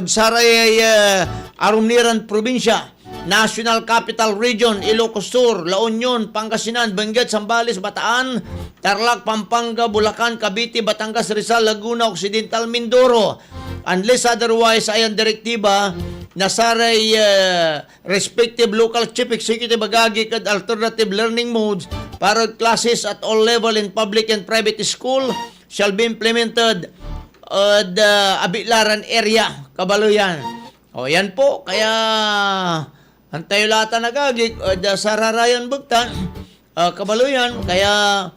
saray Arumniran Probinsya, National Capital Region, Ilocos Sur, La Union, Pangasinan, Benguet, Zambales, Bataan, Tarlac, Pampanga, Bulacan, Cavite, Batangas, Rizal, Laguna, Occidental, Mindoro. Unless otherwise ay ang direktiba na saray respective local chief executive agagik at alternative learning modes para classes at all level in public and private school shall be implemented the Abilaran area, Kabaluyan. O yan po, kaya antayo lata nagagik sa rarayan bugtan Kabaluyan, kaya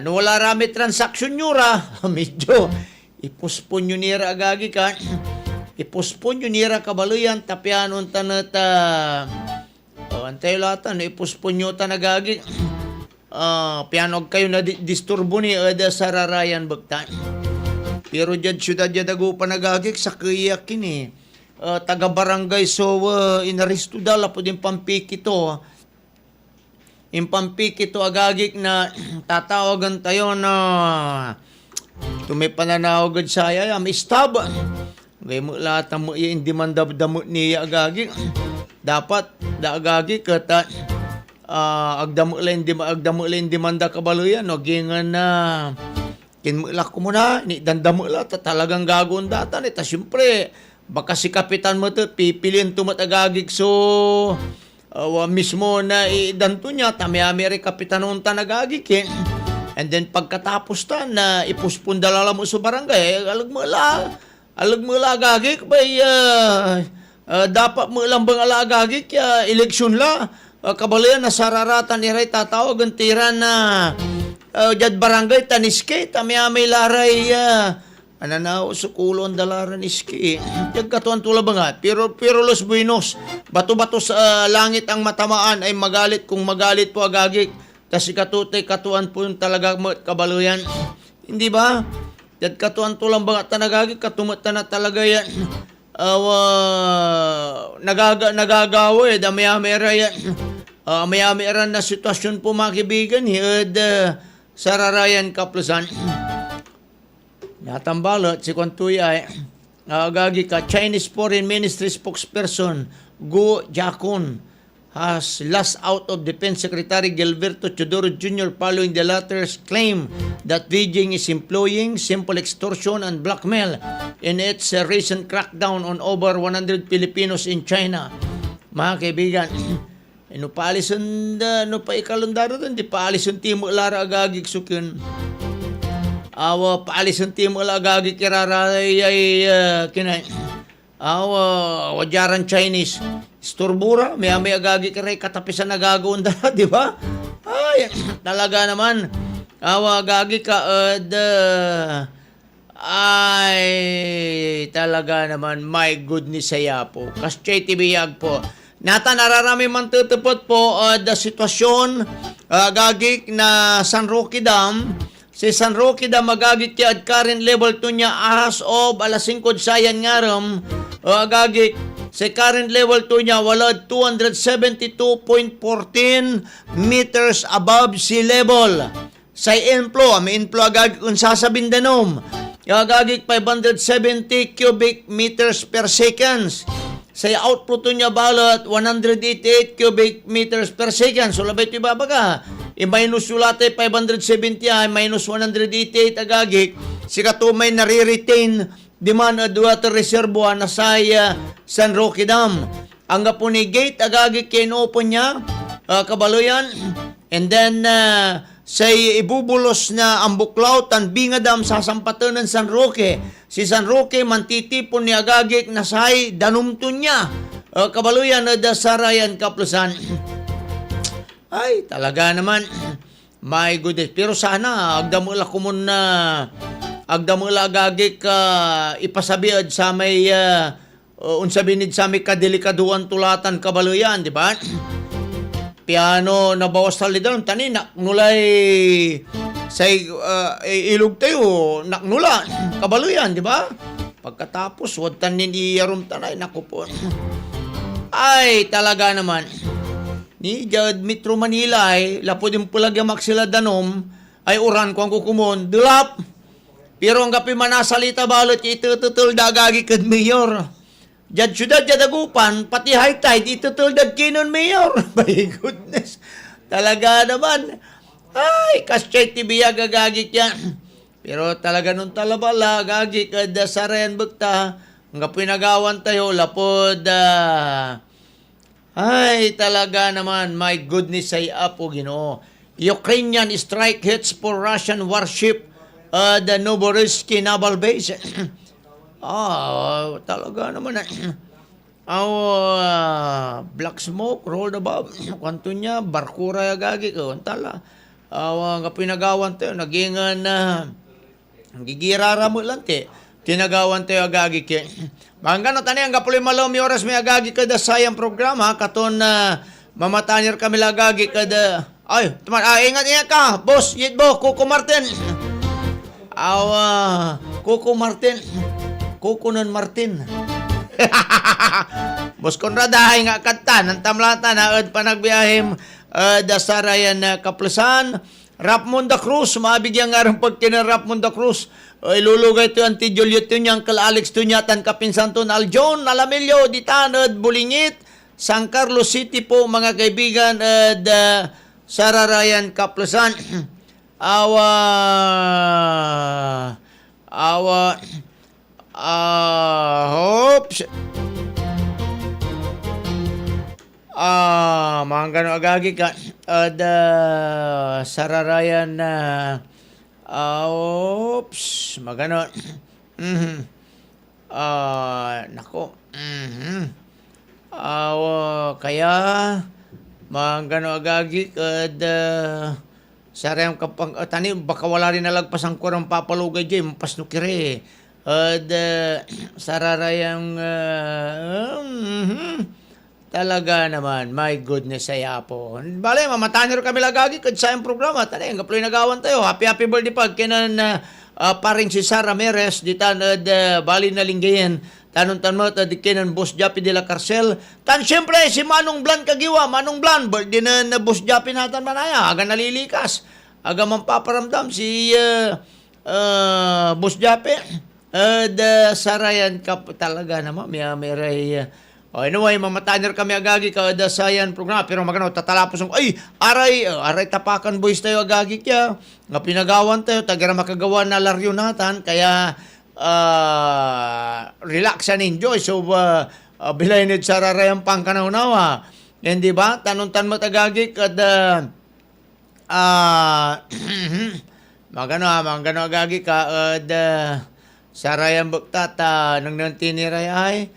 wala rami transaksyon nyura medyo ipuspon nyo nira agagik ipuspon nyo nira Kabaluyan tapyan unta na antayo lata ipuspon nyo ta nagagik pianog kayo na disturbo ni sa rarayan bugtan. Pero dyan syudad yadago pa nagagik sa kiyakin taga-barangay so inaristo dala po din pampikito. Impampikito agagik na tatawagan tayo na tumipananawagad saya may stab. Ngay mo lahat mo hindi man damot niya agagik. Dapat da agagik kata agdamo lang di manda Kabaluyan no gingan na kinmulak ko muna, ni dandamo la, talagang gagawin data, nita siyempre, baka si kapitan mo ito, pipilin tumatagagig so, mismo na idanto niya, tamiyami rin kapitan nung tanagagig and then pagkatapos ta, na ipuspundalala mo sa barangay, alag mo la agagig, bay, dapat mo lang bang alagagig, eleksyon la, Kabaluyan na sararatan ni Ray tatawag, ang tira na, jad barangay taniske tamiyamay laray ananaw sukulon dalaran iski jag katuan tula bangat pero Los Buenos bato-bato sa langit ang matamaan ay magalit kung magalit po agagik kasi katuan po yung talaga Kabaluyan hindi ba jad katuan tulang bangat tanagagik katumat na talaga yan nagagawa damiyamay yan mayami ran na sitwasyon po mga kaibigan sa rarayan Kaplasan natambalot si Kwantuy ay agagi ka Chinese Foreign Ministry spokesperson Guo Jiakun has last out of Defense Secretary Gilberto Teodoro Jr. following the latter's claim that Beijing is employing simple extortion and blackmail in its recent crackdown on over 100 Filipinos in China. Mga kaibigan, paalisun ikalundaro doon, di paalisun timo lara agagik sukin. Paalisun timo lara agagik kiraray kinay. Wajaran Chinese. Storbura, may agagik kiray katapisan nagagawin dala, di ba? Ay, talaga naman. Agagik ka, ay, talaga naman, my goodness saya po. Kasyay tibiyag po. Nata nararami man tutupot po the sitwasyon gagik na San Roque Dam Si San Roque da magagit kaya at current level to niya as of alas 5 sayan nga ram agagit si current level to niya wala 272.14 meters above sea level. Sa inflow, may inflow agagit kung sasabing danom agagit 570 cubic meters per seconds. Sa output to niya balot 188 cubic meters per second. So labay ito ibabaga. I-minus ulate 570 ay minus 188 agagik. Si katumay nare-retain demand at water reservoir na sa San Roque Dam. Ang po ni gate agagik kinopen niya kabaluyan. And then sa ibubulos na ang buklaw tan Binga Dam sasampatan ng San Roque. Si San Roque mantitipon ni agagik na say danumtun niya. Kabaluyan na dasarayan kaplusan. Ay, talaga naman. My goodness. Pero sana, agdamula ko muna, agdamula agagik ipasabiad sa may, unsabinid sa may kadelikaduan tulatan kabaluyan, di ba? Piano na bawas talidan, tani, naknulay sa ilog tayo, naknula, kabaluyan, di ba? Pagkatapos, wad tanin iyarum tanay, naku po. Ay, talaga naman. Ni Jad Metro Manila ay lapo din pulag yung maksila danom ay uran ko ang kukumon dulap pero ang gapi manasalita balot itututul dagagi kad mayor Jad syudad jad agupan pati high tide itutul dag kinon mayor. My goodness, talaga naman ay kasyay tibiya gagagi yan pero talaga nung talabala gagi kad sarayan bukta ang gapi nagawan tayo lapod ay, talaga naman, my goodness, ay apo, Ginoo. Ukrainian strike hits for Russian warship the Novorossiysk naval base. Talaga naman. Black smoke, rolled above. Kwanto niya, barkura agagi ko. Tala. Nga pinagawan tayo, nagingan gigirara mo lang te. Tinagawan tayo agagi ke. Mangga tani ang kapuloy malomi oras may agagi kada sayang programa katon mamatanyar kami lagagi kada ay tuman ingat ka boss yitbo Kuko Martin Kuko Martin Kukunon Martin Boss Conrad ay nga kanta ng tamlata na ad panagbiyahem dasarayan kaplusan Rapmunda Cruz mabigyan nga rin pagkina Rapmunda Cruz ilulugay ito ang Juliet ito niyang kal Alex Tunyatan kapinsan to na Aljon, Alamilio, Ditanod, Bulingit, San Carlos City po mga kaibigan at Sararayan Kaplusan. Hopes. Mga gano'ng agagi ka at Sararayan oops, magano. Nako. Kaya magano agagi kad sarayang kapang tani baka wala rin nalagpas ang kurang papalugay di pasnukire. Sararayang talaga naman, my goodness ay apo. Bale, mamatanir kami lagagi kad sa yung programa. Tani, ang kaploy nagawan tayo. Happy birthday pag kinan paring si Sara Meres, di tanad bali na linggayan. Tanon-tan mo, di kinan Boss Japi de la Carcel. Tan siyempre, si Manong Blan kagiwa, Manong Blan, birthday na Boss Japi natin manaya. Aga nalilikas. Aga mampaparamdam si Boss Japi. Sarayan kap talaga naman, may anyway, mamatanir kami agagi kada sayan programa pero magano tatalapos ay aray tapakan boys tayo agagi kya nga pinagawan tayo tagara makagawa na laryo natan kaya relax and enjoy so bilaynid sa rarayang pangkanaunawa hindi ba tanuntan mo tagagi kada magano agagi kada sarayang buktata nang nantiniray ay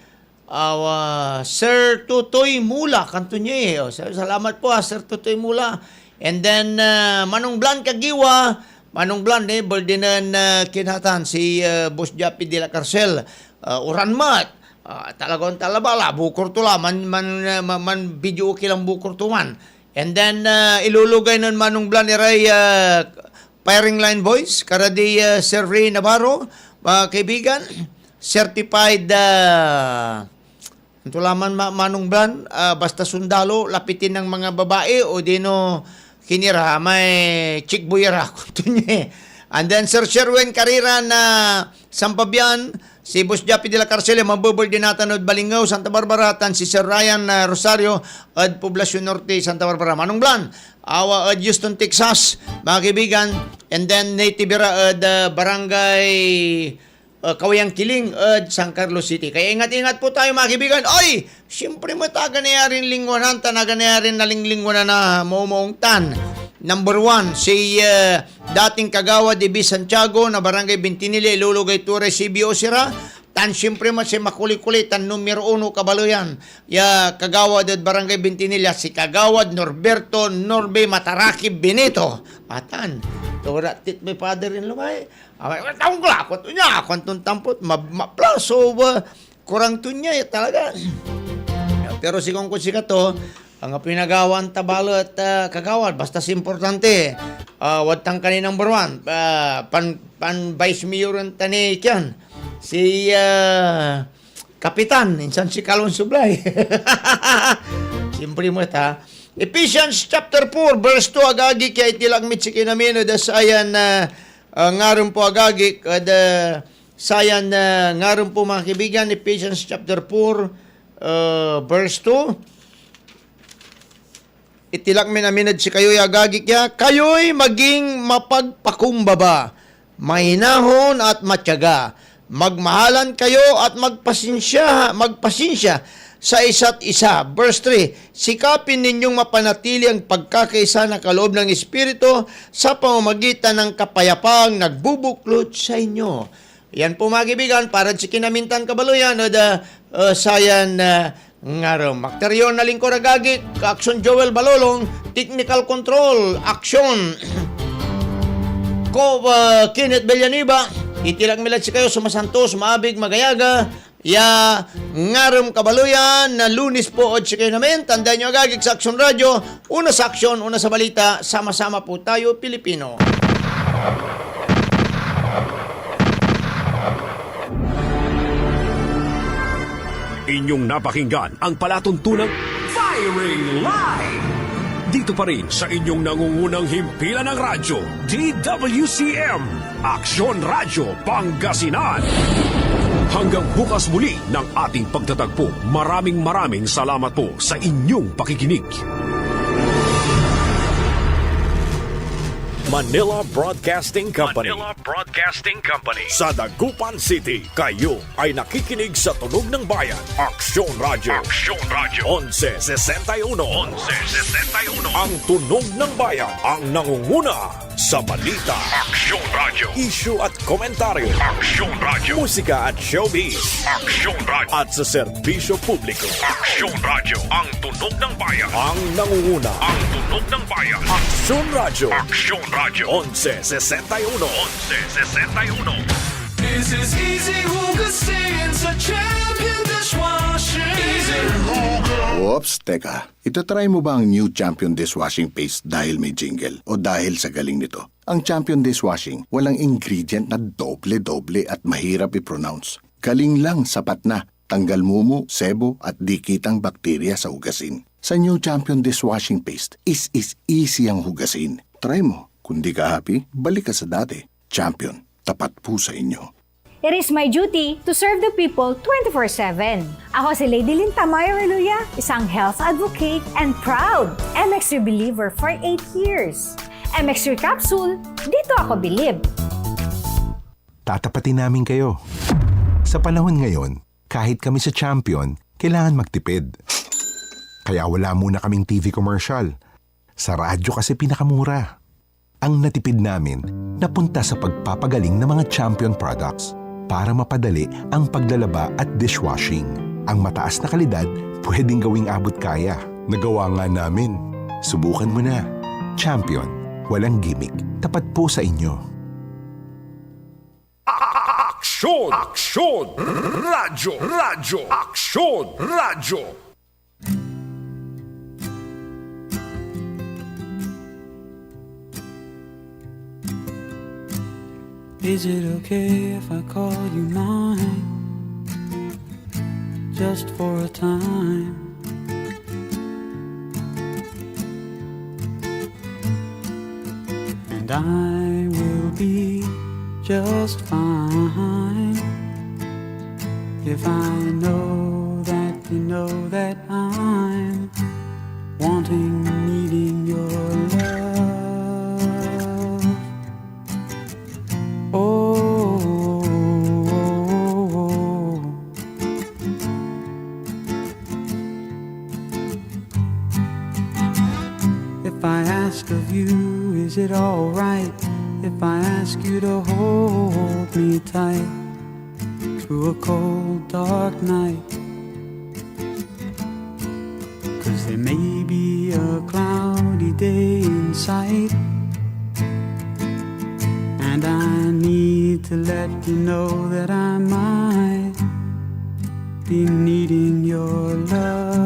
Sir Tutoy Mula, kanto niya salamat po Sir Tutoy Mula. And then, Manong Blan Kagiwa, Manong Blan, baldinan kinatan si Boss Japi de la Carcel, Uranmat, talagang talabala, bukor tula, man video kilang bukor tuman. And then, ilulugay nun Manong Blan, iray Firing Line Boys, karadi Sir Ray Navarro, mga kaibigan, certified ito laman manong blan, basta sundalo, lapitin ng mga babae o dino kinira, may chikbuyera. And then Sir Sherwin Carrera na Sampabian, si Boss Japi de la Carcele, Mabubol Dinatanod Balingao, Santa Barbara, tan si Sir Ryan Rosario, at Poblacion Norte, Santa Barbara. Manong Blan, awa at Houston, Texas, mga kaibigan, and then native at Barangay Kawayang Kiling at San Carlos City. Kaya ingat-ingat po tayo mga kaibigan. Ay, siyempre mataga na yarin lingwanan, tanaga na yarin na linglingwanan na mumuungtan. Number 1, si dating Kagawad de B. Santiago na Barangay Bintinili, Lulugay Torres, CBO Sira. Tan siyempre man si makuli-kuli, tan numero 1 Kabaloyan. Ya Kagawad at Barangay Bintinili, si Kagawad Norberto Norbe Mataraki Benito. Atan, tora tit may father-in-law ay. Tawag ko lakot niya, kwantong tampot, maplaso ba, kurang to niya, talaga. Pero si Kong Kusika to, ang pinagawan tabalo at kagawad, basta si importante, wadtang kanina number 1, pan vice mayor ang tani kyan, si Kapitan, insan si Kalon Sublay. Siyempre mo ita. Ephesians chapter 4, verse 2, agagi kaya itilag mitsi kinamino, dasayan ngaron po agagi, sayan ngaron po mga kaibigan, Ephesians chapter 4, verse 2, itilak minaminad si kayo'y agagi kaya, kayo'y maging mapagpakumbaba, mahinahon at matyaga, magmahalan kayo at magpasinsya sa isa't isa. Verse 3, sikapin ninyong mapanatili ang pagkakaisa na kaloob ng Espiritu sa pamamagitan ng kapayapaang nagbubuklod sa inyo. Yan po mga kaibigan, para si kinamintan kabaluyan o sayan ngaro. Makteryon na lingkod agagi, Action Joel Balolong, Technical Control, Action ko Kenneth Bellaniba, itilag milad si kayo sumasantos, maabig, magayaga, ya ngarom kabaluyan na Lunes po o si kayo namin. Tandaan nyo agagig sa Action Radio, una sa aksyon, una sa balita, sama-sama po tayo Pilipino. Inyong napakinggan ang palatuntunang Firing Line. Dito pa rin sa inyong nangungunang himpilan ng radyo, DWCM, Aksyon Radyo Pangasinan. Hanggang bukas muli ng ating pagtatagpo, maraming salamat po sa inyong pakikinig. Manila Broadcasting Company. Sa Dagupan City, kayo ay nakikinig sa Tunog ng Bayan. Aksyon Radio. 1161. Ang Tunog ng Bayan ang nangunguna sa balita. Aksyon Radio. Issue at komentaryo. Aksyon Radio. Musika at showbiz. Aksyon Radio. At sa serbisyo publiko. Aksyon Radio. Ang Tunog ng Bayan ang nangunguna. Ang Tunog ng Bayan. Aksyon Radio. Aksyon Radio 1161. This is Easy Hugasin sa Champion Dishwashing. Easy Huga. Oops, teka. Itatry mo ba ang new Champion Dishwashing Paste dahil may jingle o dahil sa galing nito? Ang Champion Dishwashing, walang ingredient na doble-doble at mahirap i-pronounce. Galing lang, sapat na. Tanggal mumu, sebo at dikitang bakterya sa hugasin. Sa new Champion Dishwashing Paste, is easy ang hugasin. Try mo. Kung di ka happy, balik ka sa dati. Champion, tapat po sa inyo. It is my duty to serve the people 24/7. Ako si Lady Lynn Tamayo Reluya, isang health advocate and proud MX3 believer for 8 years. MX3 Capsule, dito ako bilib. Tatapatin namin kayo. Sa panahon ngayon, kahit kami sa Champion, kailangan magtipid. Kaya wala muna kaming TV commercial. Sa radyo kasi pinakamura. Ang natipid namin napunta sa pagpapagaling ng mga Champion products para mapadali ang paglalaba at dishwashing. Ang mataas na kalidad pwedeng gawing abot kaya. Nagawa nga namin. Subukan mo na. Champion. Walang gimmick. Tapat po sa inyo. Aksyon! Radyo! Aksyon! Radyo! Is it okay if I call you mine? Just for a time. And I will be just fine if I know that you know that I'm wanting, needing your love. If I ask of you, is it alright if I ask you to hold me tight through a cold dark night? 'Cause there may be a cloudy day in sight, and I need to let you know that I might be needing your love.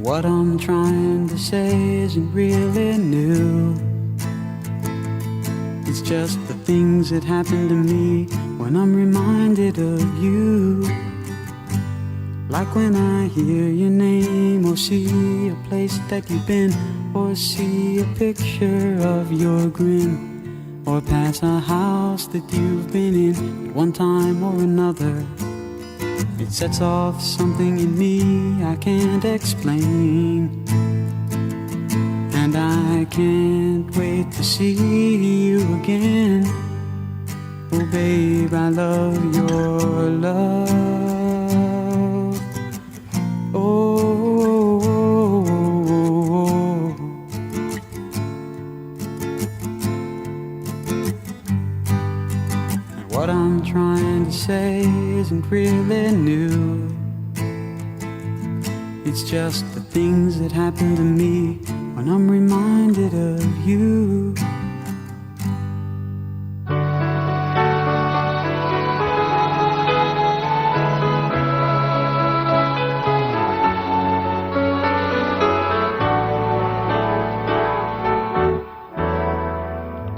What I'm trying to say isn't really new. It's just the things that happen to me when I'm reminded of you. Like when I hear your name, or see a place that you've been, or see a picture of your grin, or pass a house that you've been in at one time or another. It sets off something in me I can't explain, and I can't wait to see you again. Oh babe, I love your love. And what I'm trying to say isn't really new. It's just the things that happen to me when I'm reminded of you.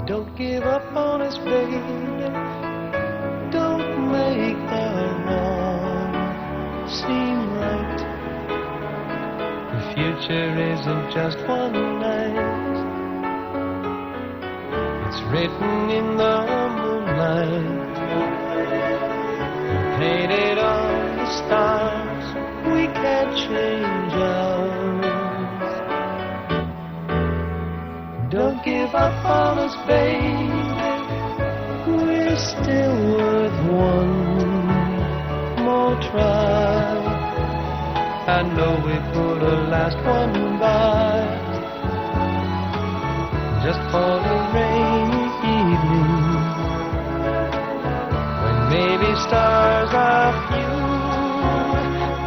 Don't give up on us, baby. Don't make the wrong seem right. The future isn't just one night. It's written in the moonlight, painted on the stars. We can't change ours. Don't give up on us, baby. We're still worth one more try. I know we put a last one by, just for the rainy evening, when maybe stars are few.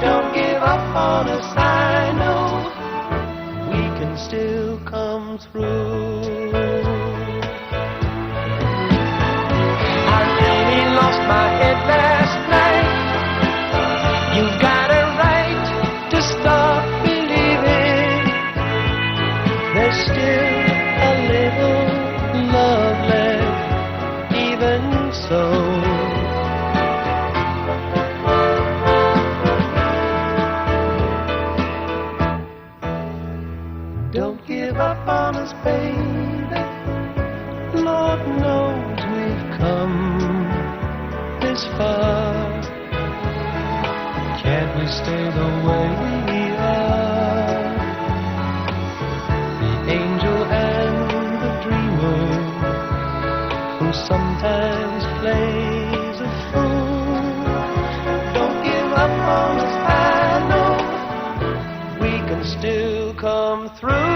Don't give up on us, I know we can still come through. I really lost my head last night. You got a right to start believing there's still a little love left, even so. Don't give up on us, baby. Lord knows we've come this far. Can't we stay the way we are? The angel and the dreamer, who sometimes plays a fool. Don't give up on us, I know we can still come through.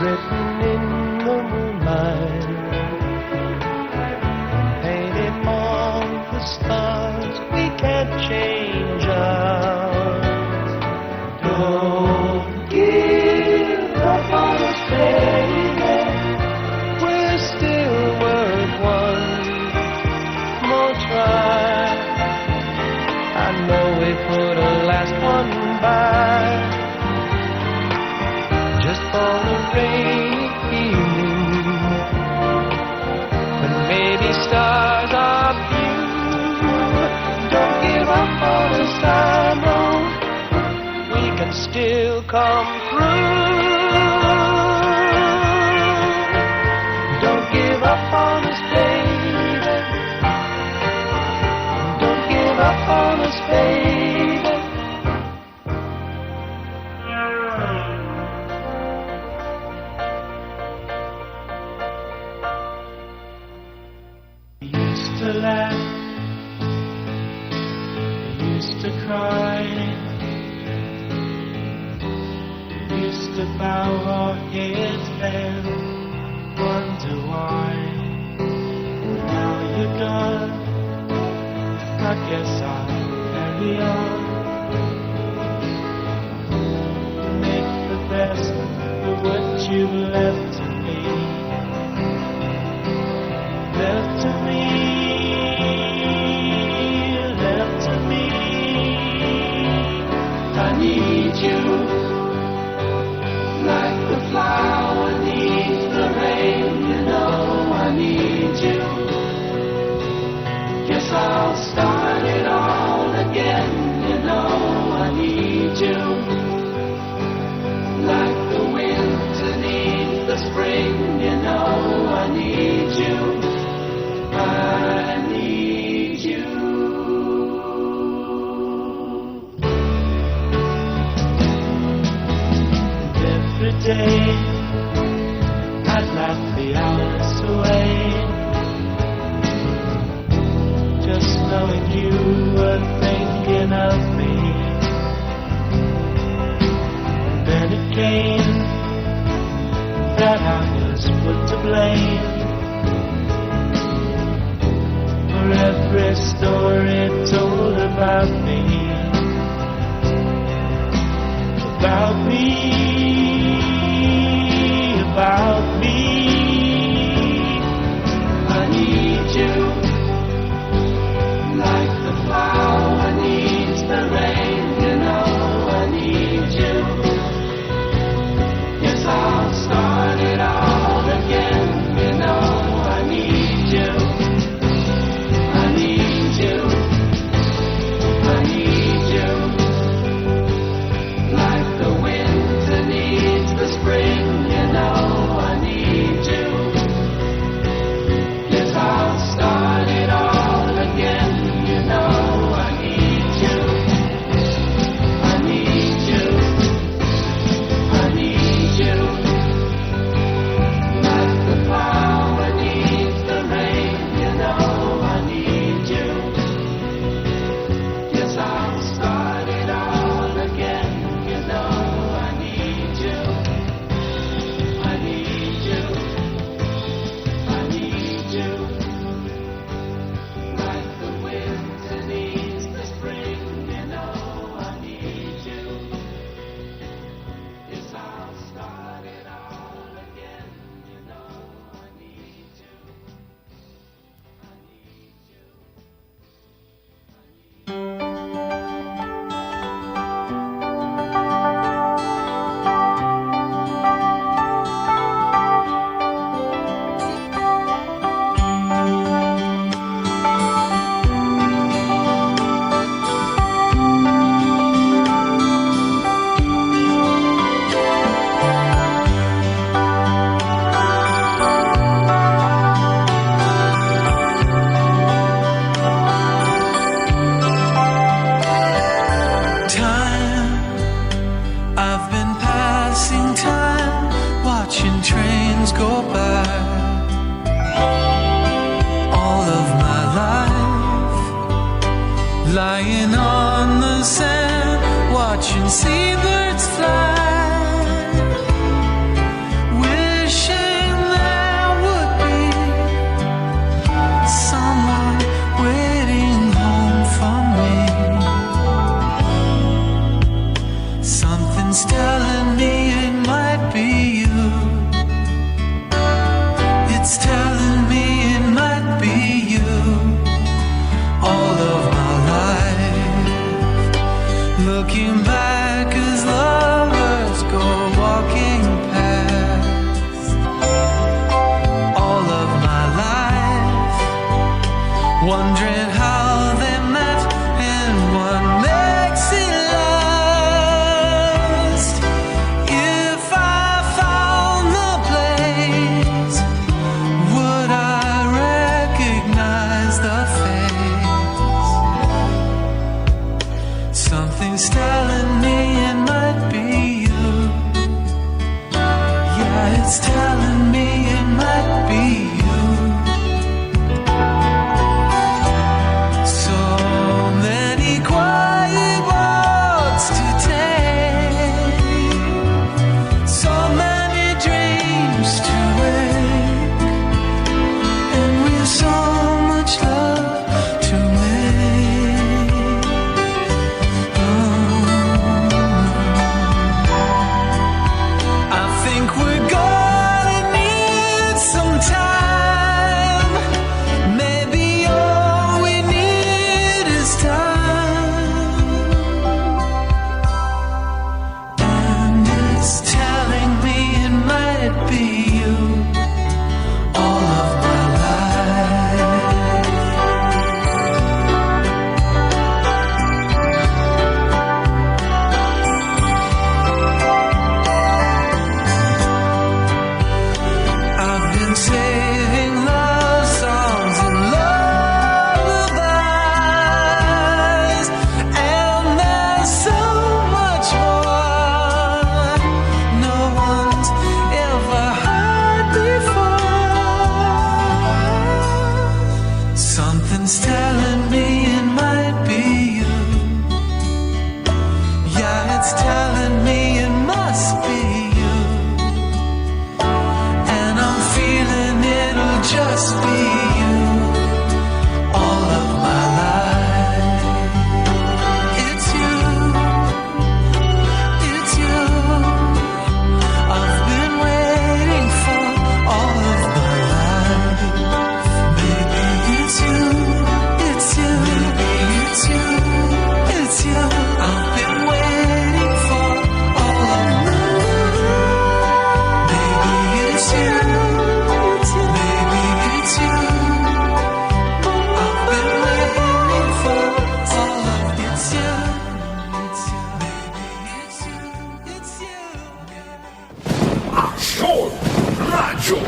Written in the moonlight, can still come through. Don't give up on us, baby. Don't give up on us, baby. We used to laugh, we used to cry, we used to bow our heads and wonder why. Now you're gone, I guess I'll carry on. Make the best of what you've left to me. Left to me, left to me. I need you, like the flower needs the rain. You know I need you. Guess I'll start it all again. You know I need you, like the winter needs the spring. You know I need you. I need you. Every day I'd laugh the hours away, just knowing you were thinking of me. And then it came that I was put to blame for every story told about me, about me, about me. I need you, like the flower needs the rain. You know I need you. Yes, I'll start it all again. You know I need you. I need you, I need you, like the winter needs the spring. You know I need you. Yes, I'll start it all again. You know I need you. I need you, I need you, like the flower needs the rain. You know I need you. Yes, I'll start it all again. You know I need you. I need you. I need you. Like the winter needs the spring. You know I need you. Yes, I'll start it all again. You know I need you. I need you. Time, I've been passing time, watching trains go by. All of my life, lying on the sand, watching seabirds fly, wishing there would be someone waiting home for me. Something's telling me it might be you. It's telling me it might be you. All of my life, looking back as lovers go walking past. All of my life, wondering how they met and what makes it last. it's telling me it might be you. So many quiet walks to take, so many dreams to wake, and we've so much love to make. I think we're gonna need some time. Maybe all we need is time. And it's telling me it might be you all of my life. I've been saving love songs and lullabies, and there's so much more no one's ever heard before. Something's telling me it might be you. Yeah, it's telling me it must be you. And I'm feeling it'll just be you all of my life. It's you, it's you. I've been waiting for all of my life. Maybe it's you, it's you, maybe it's you, it's you. I've been waiting for all of my life. Maybe it's you, maybe it's you. I've been waiting for all of it's you, it's you, maybe it's you, it's you. Aksyon Radyo.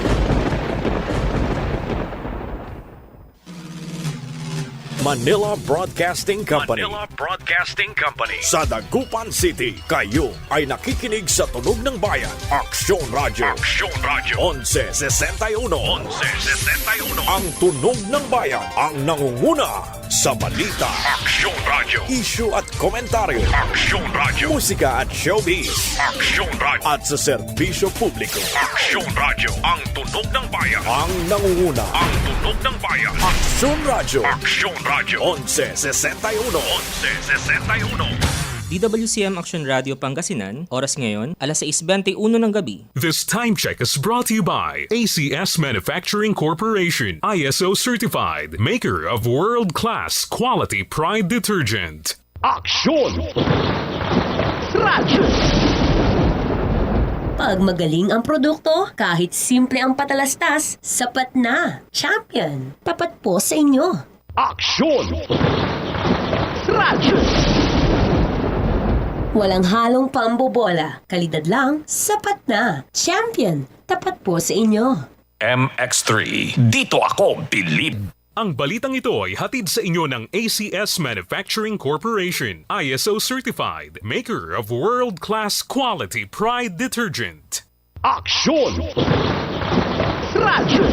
Manila Broadcasting Company. Sa Dagupan City, kayo ay nakikinig sa Tunog ng Bayan. Aksyon Radyo. 1161. Ang Tunog ng Bayan ang nangunguna sa balita. Aksyon Radyo. Issue at komentaryo. Aksyon Radyo. Musika at showbiz. Aksyon Radyo. At sa serbisyo publiko. Aksyon Radyo. Ang Tunog ng Bayan. Ang nangunguna. Ang Tunog ng Bayan. Aksyon Radyo. Aksyon Radyo. 1161. DWCM Action Radio Pangasinan, oras ngayon, alas 6:21 ng gabi. This time check is brought to you by ACS Manufacturing Corporation, ISO certified, maker of world-class quality Pride detergent. Aksyon Radyo. Pag magaling ang produkto, kahit simple ang patalastas, sapat na. Champion, tapat po sa inyo. Aksyon Radyo. Walang halong pambobola, kalidad lang, sapat na. Champion, tapat po sa inyo. MX3, dito ako bilib. Ang balitang ito ay hatid sa inyo ng ACS Manufacturing Corporation, ISO certified, maker of world-class quality Pride detergent. Aksyon Radyo.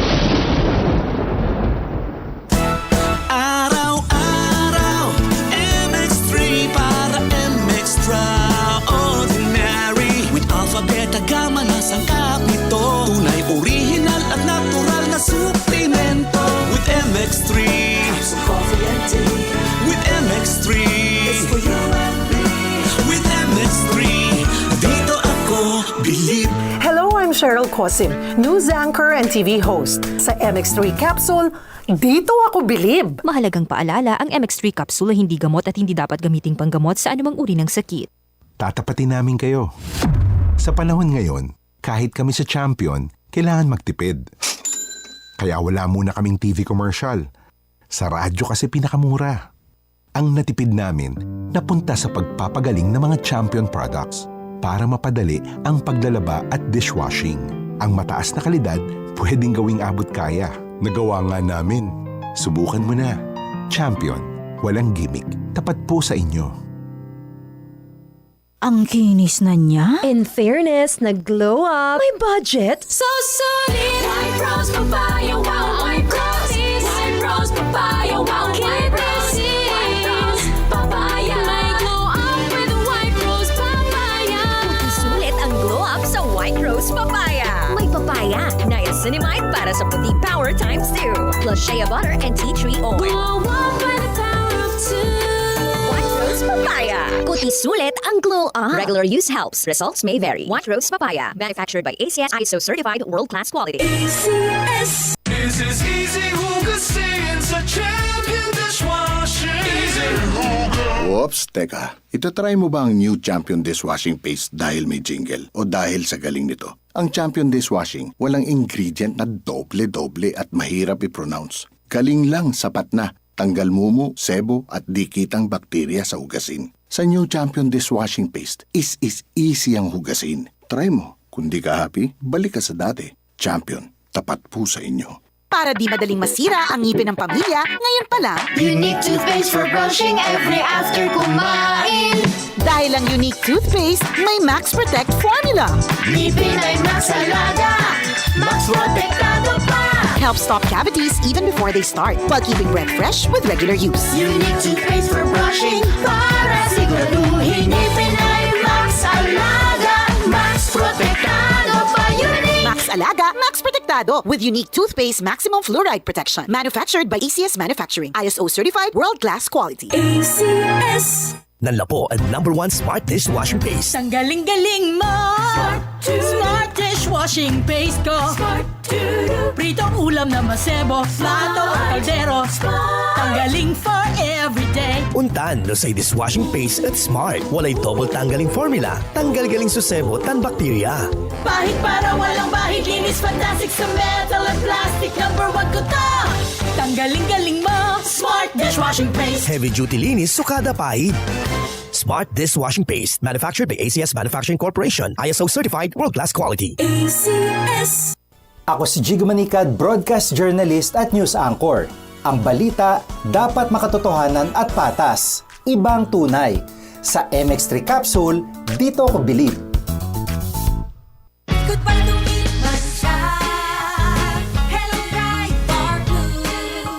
Araw-araw, MX3 para MX-Traordinary. With Alpha, Beta, Gamma na sangkap nito. Tunay, original at natural na suplemento. With MX3, coffee and tea. With MX3, it's for you and me. With MX3, dito ako bilib. Hello, I'm Cheryl Cosim, news anchor and TV host. Sa MX3 Capsule, dito ako bilib. Mahalagang paalala, ang MX3 capsule ay hindi gamot at hindi dapat gamiting panggamot sa anumang uri ng sakit. Tatapatin namin kayo. Sa panahon ngayon, kahit kami sa Champion, kailangan magtipid. Kaya wala muna kaming TV commercial. Sa radyo kasi pinakamura. Ang natipid namin, napunta sa pagpapagaling ng mga Champion products para mapadali ang paglalaba at dishwashing. Ang mataas na kalidad, pwedeng gawing abot kaya. Nagawa nga namin. Subukan mo na. Champion, walang gimmick. Tapat po sa inyo. Ang kinis na niya. In fairness, nag-glow up. May budget. So solid. White Rose Papaya, wow, White Roses. White Rose Papaya, wow, White Roses. White Rose Papaya. May glow up with White Rose Papaya. Sulit ang glow up sa White Rose Papaya. May papaya, niacinamide para sa puti power times 2. Plus shea butter and tea tree oil. Glow up by the power of 2. White Rose Papaya. Kuti sulit ang glow up. Regular use helps. Results may vary. White Rose Papaya. Manufactured by ACS ISO certified world-class quality. ACS. This is Easy Hugasin sa Champion Dishwashing. Easy Huga. Oops, teka. Itatry mo ba ang new Champion Dishwashing Paste dahil may jingle o dahil sa galing nito? Ang Champion Dishwashing, walang ingredient na doble-doble at mahirap i-pronounce. Galing lang, sapat na. Tanggal mumu, sebo at dikitang bakterya sa hugasin. Sa new Champion Dishwashing Paste, is easy ang hugasin. Try mo. Kung di ka happy, balik ka sa dati. Champion, tapat po sa inyo. Para di madaling masira ang ngipin ng pamilya, ngayon pa lang, Unique toothpaste for brushing every after kumain. dahil ang Unique Toothpaste may Max Protect formula. Ngipin ay Max Alaga. Max Protektado pa. Helps stop cavities even before they start, while keeping breath fresh with regular use. Unique toothpaste for brushing para siguraduhin ngipin ay Max Alaga. Max Protektado pa. Unique. Max Alaga, Max Protectado with Unique Toothpaste Maximum Fluoride Protection. Manufactured by ACS Manufacturing. ISO certified world-class quality. ACS. Nanlapo ang #1 Smart Dishwashing Paste. Ang galing-galing mo! Smart dishwashing paste ko! Pritong ulam na masebo, plato, kaldero. Tanggaling for everyday. Untan no say dishwashing paste at Smart. Walay double tanggaling formula. Tanggal-galing susebo tan bakterya. Bahid para walang bahid, linis fantastic sa metal at plastic. #1 ko to! Tanggaling-galing mo! Smart dishwashing paste. Heavy duty linis sukada pahid. Smart Dishwashing Paste. Manufactured by ACS Manufacturing Corporation. ISO certified world-class quality. ACS. Ako si Jigo Manicad, broadcast journalist at news anchor. Ang balita dapat makatotohanan at patas. Ibang tunay. Sa MX3 Capsule, dito ako bilib. Goodbye to me, Masha. Hello, bright bar blue.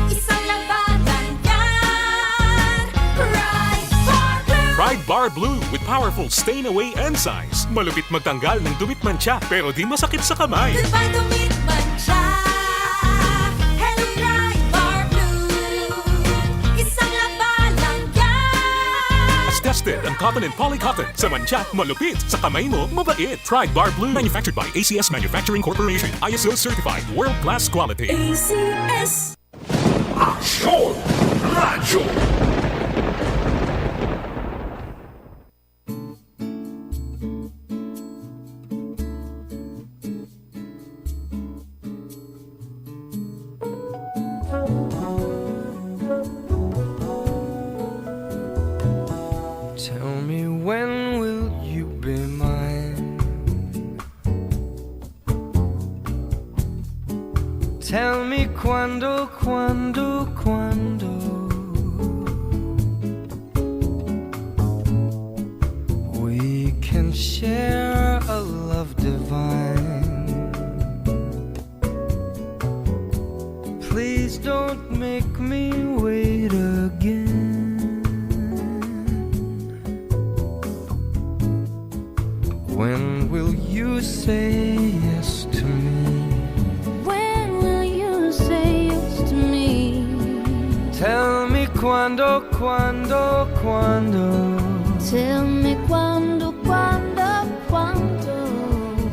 Isang labanan yan. Bright bar blue. Pride Bar Blue with powerful stain-away enzymes. Malupit magtanggal ng dumit mancha pero di masakit sa kamay. Goodbye to me, Masha. Hello, bright bar blue. Isang labanan yan. As tested ang cotton and polycotton. Sa mancha, malupit. Sa kamay mo, mabait. Pride Bar Blue. Manufactured by ACS Manufacturing Corporation. ISO certified world-class quality. ACS. Aksyon Radyo. Tell me, when will you be mine? Tell me quando, quando, quando we can share a love divine. Please don't make me wait again. When will you say yes to me? When will you say yes to me? Tell me quando, quando, quando Tell me quando, quando, quando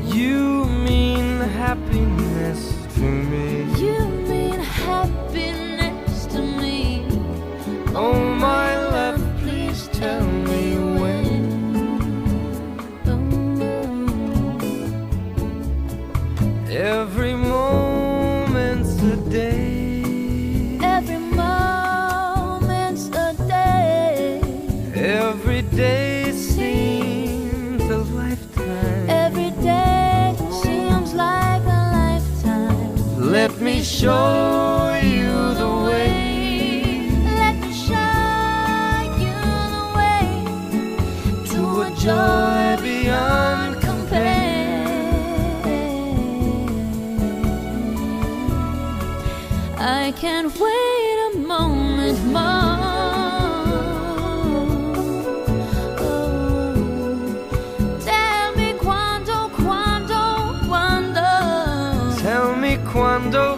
you mean happiness to me. you mean happiness to me. Oh my love, please tell me when. Every moment's a day. Every moment's a day. Every day seems a lifetime. Every day seems like a lifetime. Let me show you the way. Let me show you the way To a can't wait a moment more. Tell me quando. Tell me quando.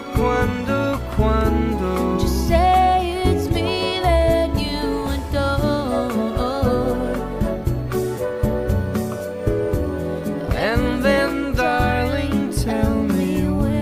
Just say it's me that you adore. And then, darling, tell me when.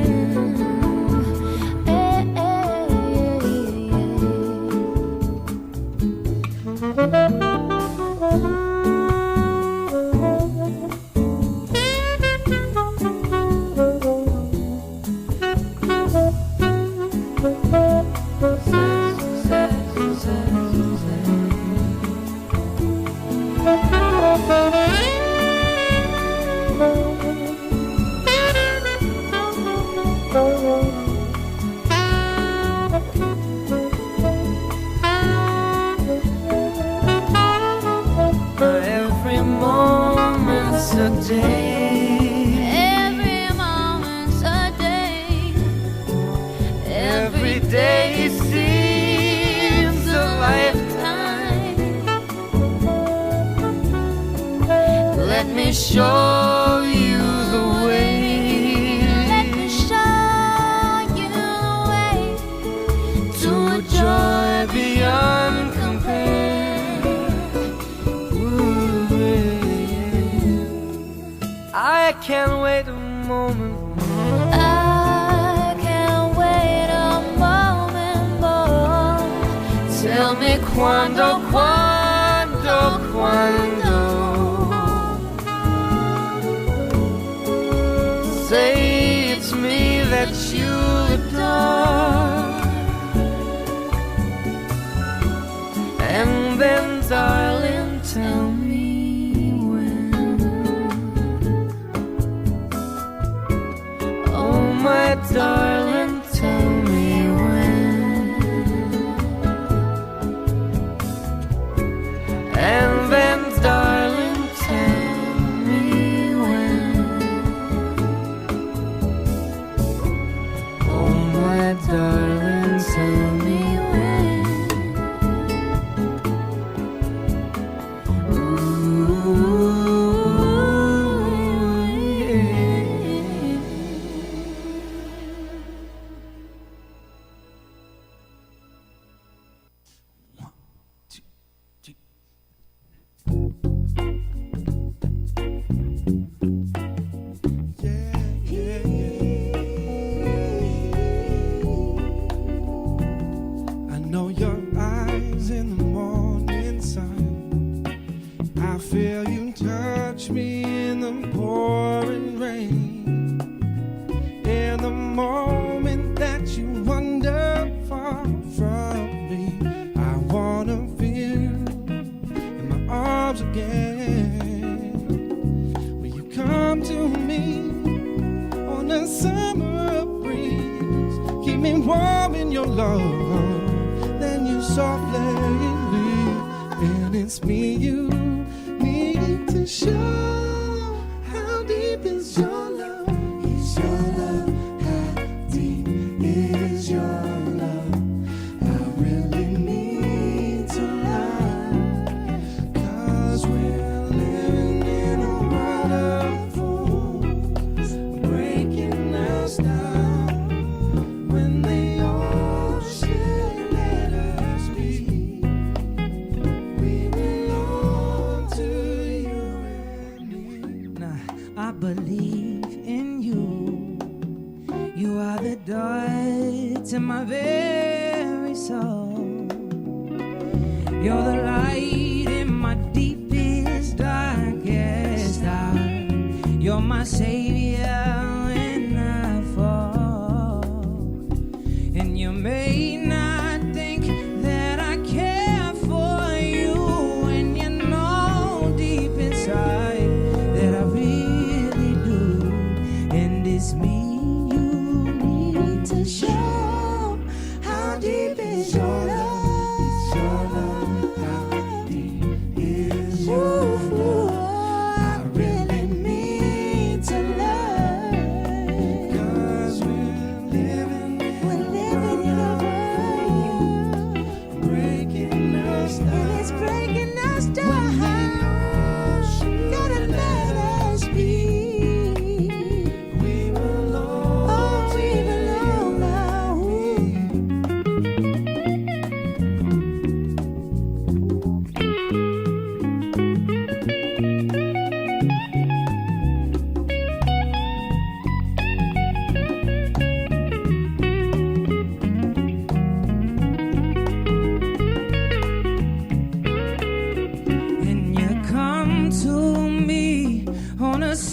Every moment's a day. Every moment's a day. Every day seems a lifetime. Let me show you the way. Let me show you the way to a joy beyond compare. Ooh, yeah. I can't wait a moment. I can't wait a moment more. Tell me quando. Say it's me that you adore. And then, darling, tell me when. Oh, my darling, tell me when. And then, darling, tell me when. Oh, my darling, tell me when. I know your eyes in the morning sun. I feel you touch me in the pouring rain. In the moment that you wander far from me, I wanna feel you in my arms again. Will you come to me on a summer breeze? Keep me warm in your love. Then you softly leave, and it's me you need to show. How deep is your love? Is your love? How deep is your love? I really need to love, 'cause we're living in a world of fools, breaking us down when they all should let us be. We belong to you and me. Nah, I believe in you. You are the door to my very soul. You're the light in my deepest, darkest hour. You're my savior when I fall. And you may not think that I care for you, and you know deep inside that I really do. And it's me you need to show. How deep is your love? Is your love? How deep is your love? I really need to love.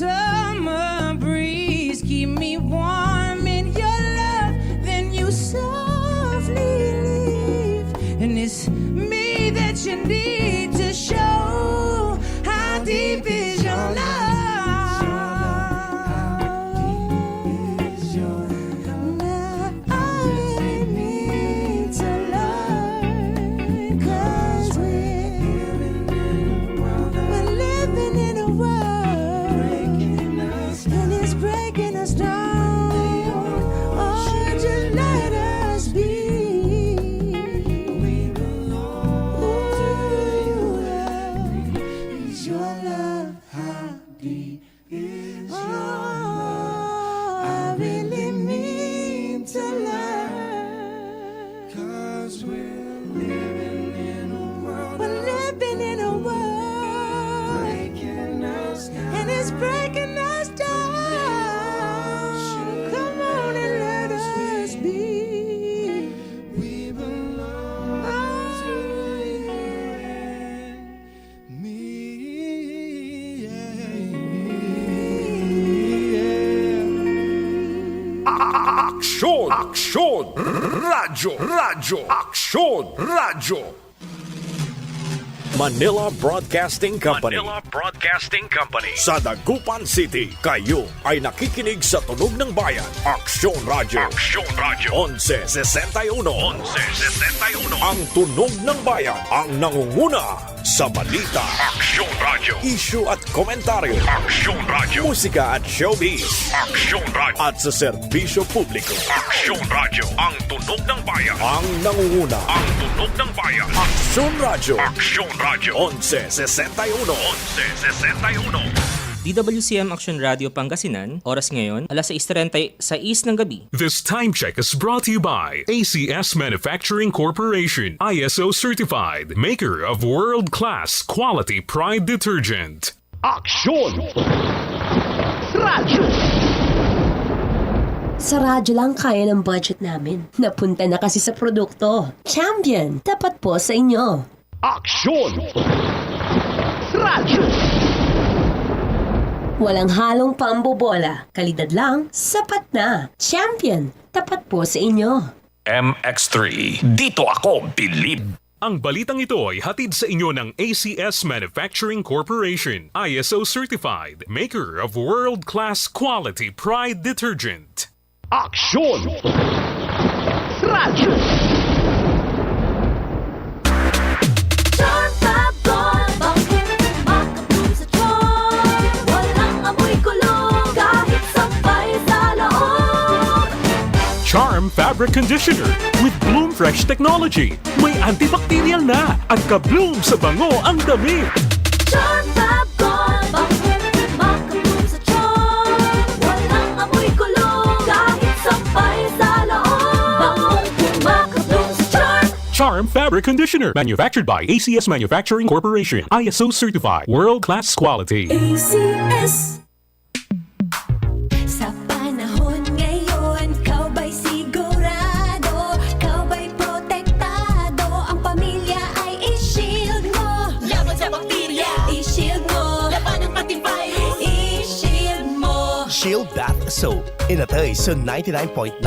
summer breeze. Keep me warm in your love, then you softly leave. And it's me that you need to show how deep is your love. Aksyon! Radyo! Aksyon! Radyo! Manila Broadcasting Company. Sa Dagupan City, kayo ay nakikinig sa Tunog ng Bayan. Aksyon Radio. 1161. Ang Tunog ng Bayan ang nangunguna sa balita. Aksyon Radio. Issue at komentaryo. Aksyon Radio. Musika at showbiz. Aksyon Radio. At sa serbisyo publiko. Aksyon Radio. Ang tunog ng bayan. Ang nangunguna. Ang tunog ng bayan. Aksyon Radio. Aksyon Radio. 1161. DWCM Action Radio Pangasinan, oras ngayon, alas 6:36 ng gabi. This time check is brought to you by ACS Manufacturing Corporation, ISO certified, maker of world-class quality Pride detergent. Aksyon! Radyo! Sa radyo lang kaya ng budget namin. Napunta na kasi sa produkto. Champion, dapat po sa inyo. Aksyon! Radyo! Walang halong pambobola. Kalidad lang, sapat na. Champion, tapat po sa inyo. MX3, dito ako bilib. Ang balitang ito ay hatid sa inyo ng ACS Manufacturing Corporation, ISO certified, maker of world-class quality Pride detergent. Aksyon! Radyo! Charm Fabric Conditioner with Bloom Fresh Technology. May antibacterial na at ka-bloom sa bango ang damit. Charm Fab Gold, bakit makabloom sa charm? Walang amoy kulong, kahit sampay sa loob. Bangong makabloom sa charm. Charm Fabric Conditioner, manufactured by ACS Manufacturing Corporation, ISO certified, world-class quality. ACS. Sa panahon ngayon, kau ba'y sigurado? Kau ba'y protektado? Ang pamilya ay i-shield mo. Laban sa bakterya, i-shield mo. Laban ng pati virus, i-shield mo. Shield Bath Soap. Inatay sa 99.9%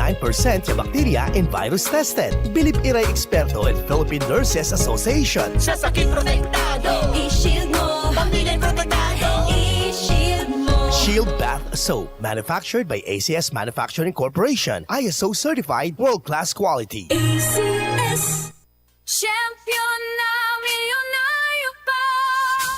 yung bakterya and virus tested. Bilib iray eksperto and Philippine Nurses Association. Sa sakit protektado, i-shield mo. Pamilya protektado, i-shield mo. Shield Bath Soap. Manufactured by ACS Manufacturing Corporation. ISO certified, world-class quality. ACS. Champion na milyonaryo pa.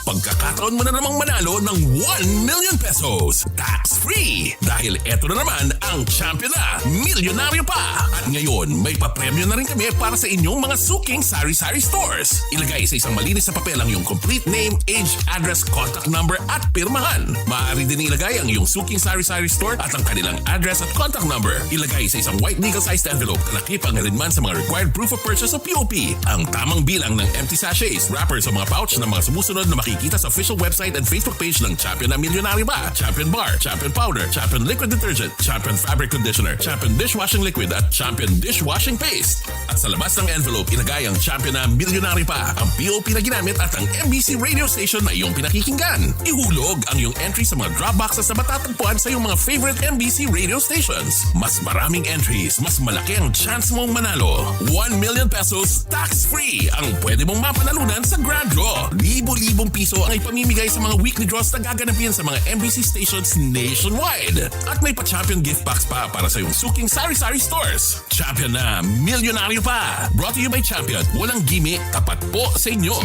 Pagkakataon mo na namang manalo ng 1 million pesos. Tax-free! Dahil eto na naman ang champion na milyonaryo pa. At ngayon, may papremyo na rin kami para sa inyong mga suking sari-sari stores. Ilagay sa isang malinis na papel ang iyong complete name, age, address, contact number at pirmahan. Maaari din ilagay ang iyong suking sari-sari store at ang kanilang address at contact number. Ilagay sa isang white legal-sized envelope na nakipag-alinman sa mga required proof of purchase o POP. Ang tamang bilang ng empty sachets, wrappers o mga pouch ng mga sumusunod na makikita sa official official website and Facebook page ng Champion na Milyonaryo Pa, Champion Bar, Champion Powder, Champion Liquid Detergent, Champion Fabric Conditioner, Champion Dishwashing Liquid at Champion Dishwashing Paste. At sa labas ng envelope, ilagay ang Champion na Milyonaryo Pa, ang POP na ginamit at ang MBC radio station na iyong pinakikinggan. Ihulog ang iyong entry sa mga drop boxes na matatagpuan sa iyong mga favorite MBC radio stations. Mas maraming entries, mas malaki ang chance mong manalo. 1 million pesos tax-free ang pwede mong mapanalunan sa Grand Draw. Libo-libong piso ang ipamimigay sa mga weekly draws na gaganapin sa mga MBC stations nationwide. At may pa-champion gift box pa para sa iyong suking sari-sari stores. Champion na Milyonaryo Pa. Brought to you by Champion. Walang gimmick, tapat po sa inyo.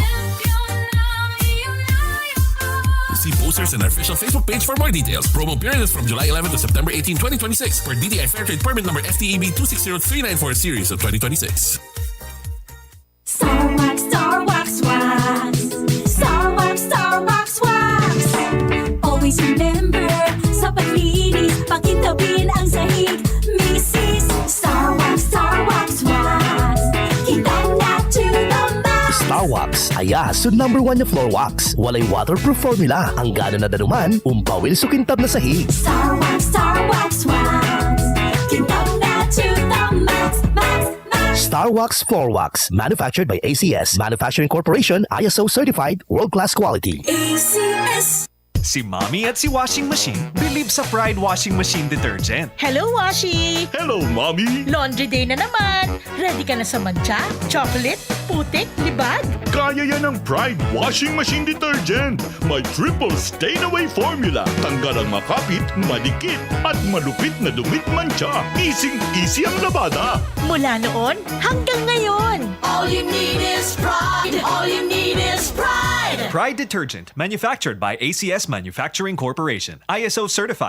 See posters in our official Facebook page for more details. Promo period is from July 11 to September 18, 2026 per DTI Fairtrade Permit number FTEB 260394 series of 2026. Star Wax, Star Wax, Wax. Star Wax, Star Wax, Wax. Always remember, sa paglinis, pakintabin ang sahig. Mrs. Star Wax, Wax. Kitang na to the max. Star Wax, ayasun #1 na floor wax. Walay waterproof formula. Ang gana na danuman, umpawil sukintab na sahig. Star Wax, Wax. Kitang na to the max, max, max. Star Wax Floor Wax, manufactured by ACS Manufacturing Corporation, ISO certified, world-class quality. ACS. Si Mommy at si Washing Machine believe sa Pride Washing Machine Detergent. Hello, Washi! Hello, Mommy! Laundry day na naman! Ready ka na sa mancha, chocolate, putik, libag? Kaya yan ang Pride Washing Machine Detergent. May triple stain-away formula. Tanggal ang makapit, madikit, at malupit na dumit mancha. Easy ang labada. Mula noon hanggang ngayon. All you need is pride. All you need is pride. Pride Detergent, manufactured by ACS Manufacturing Corporation, ISO certified.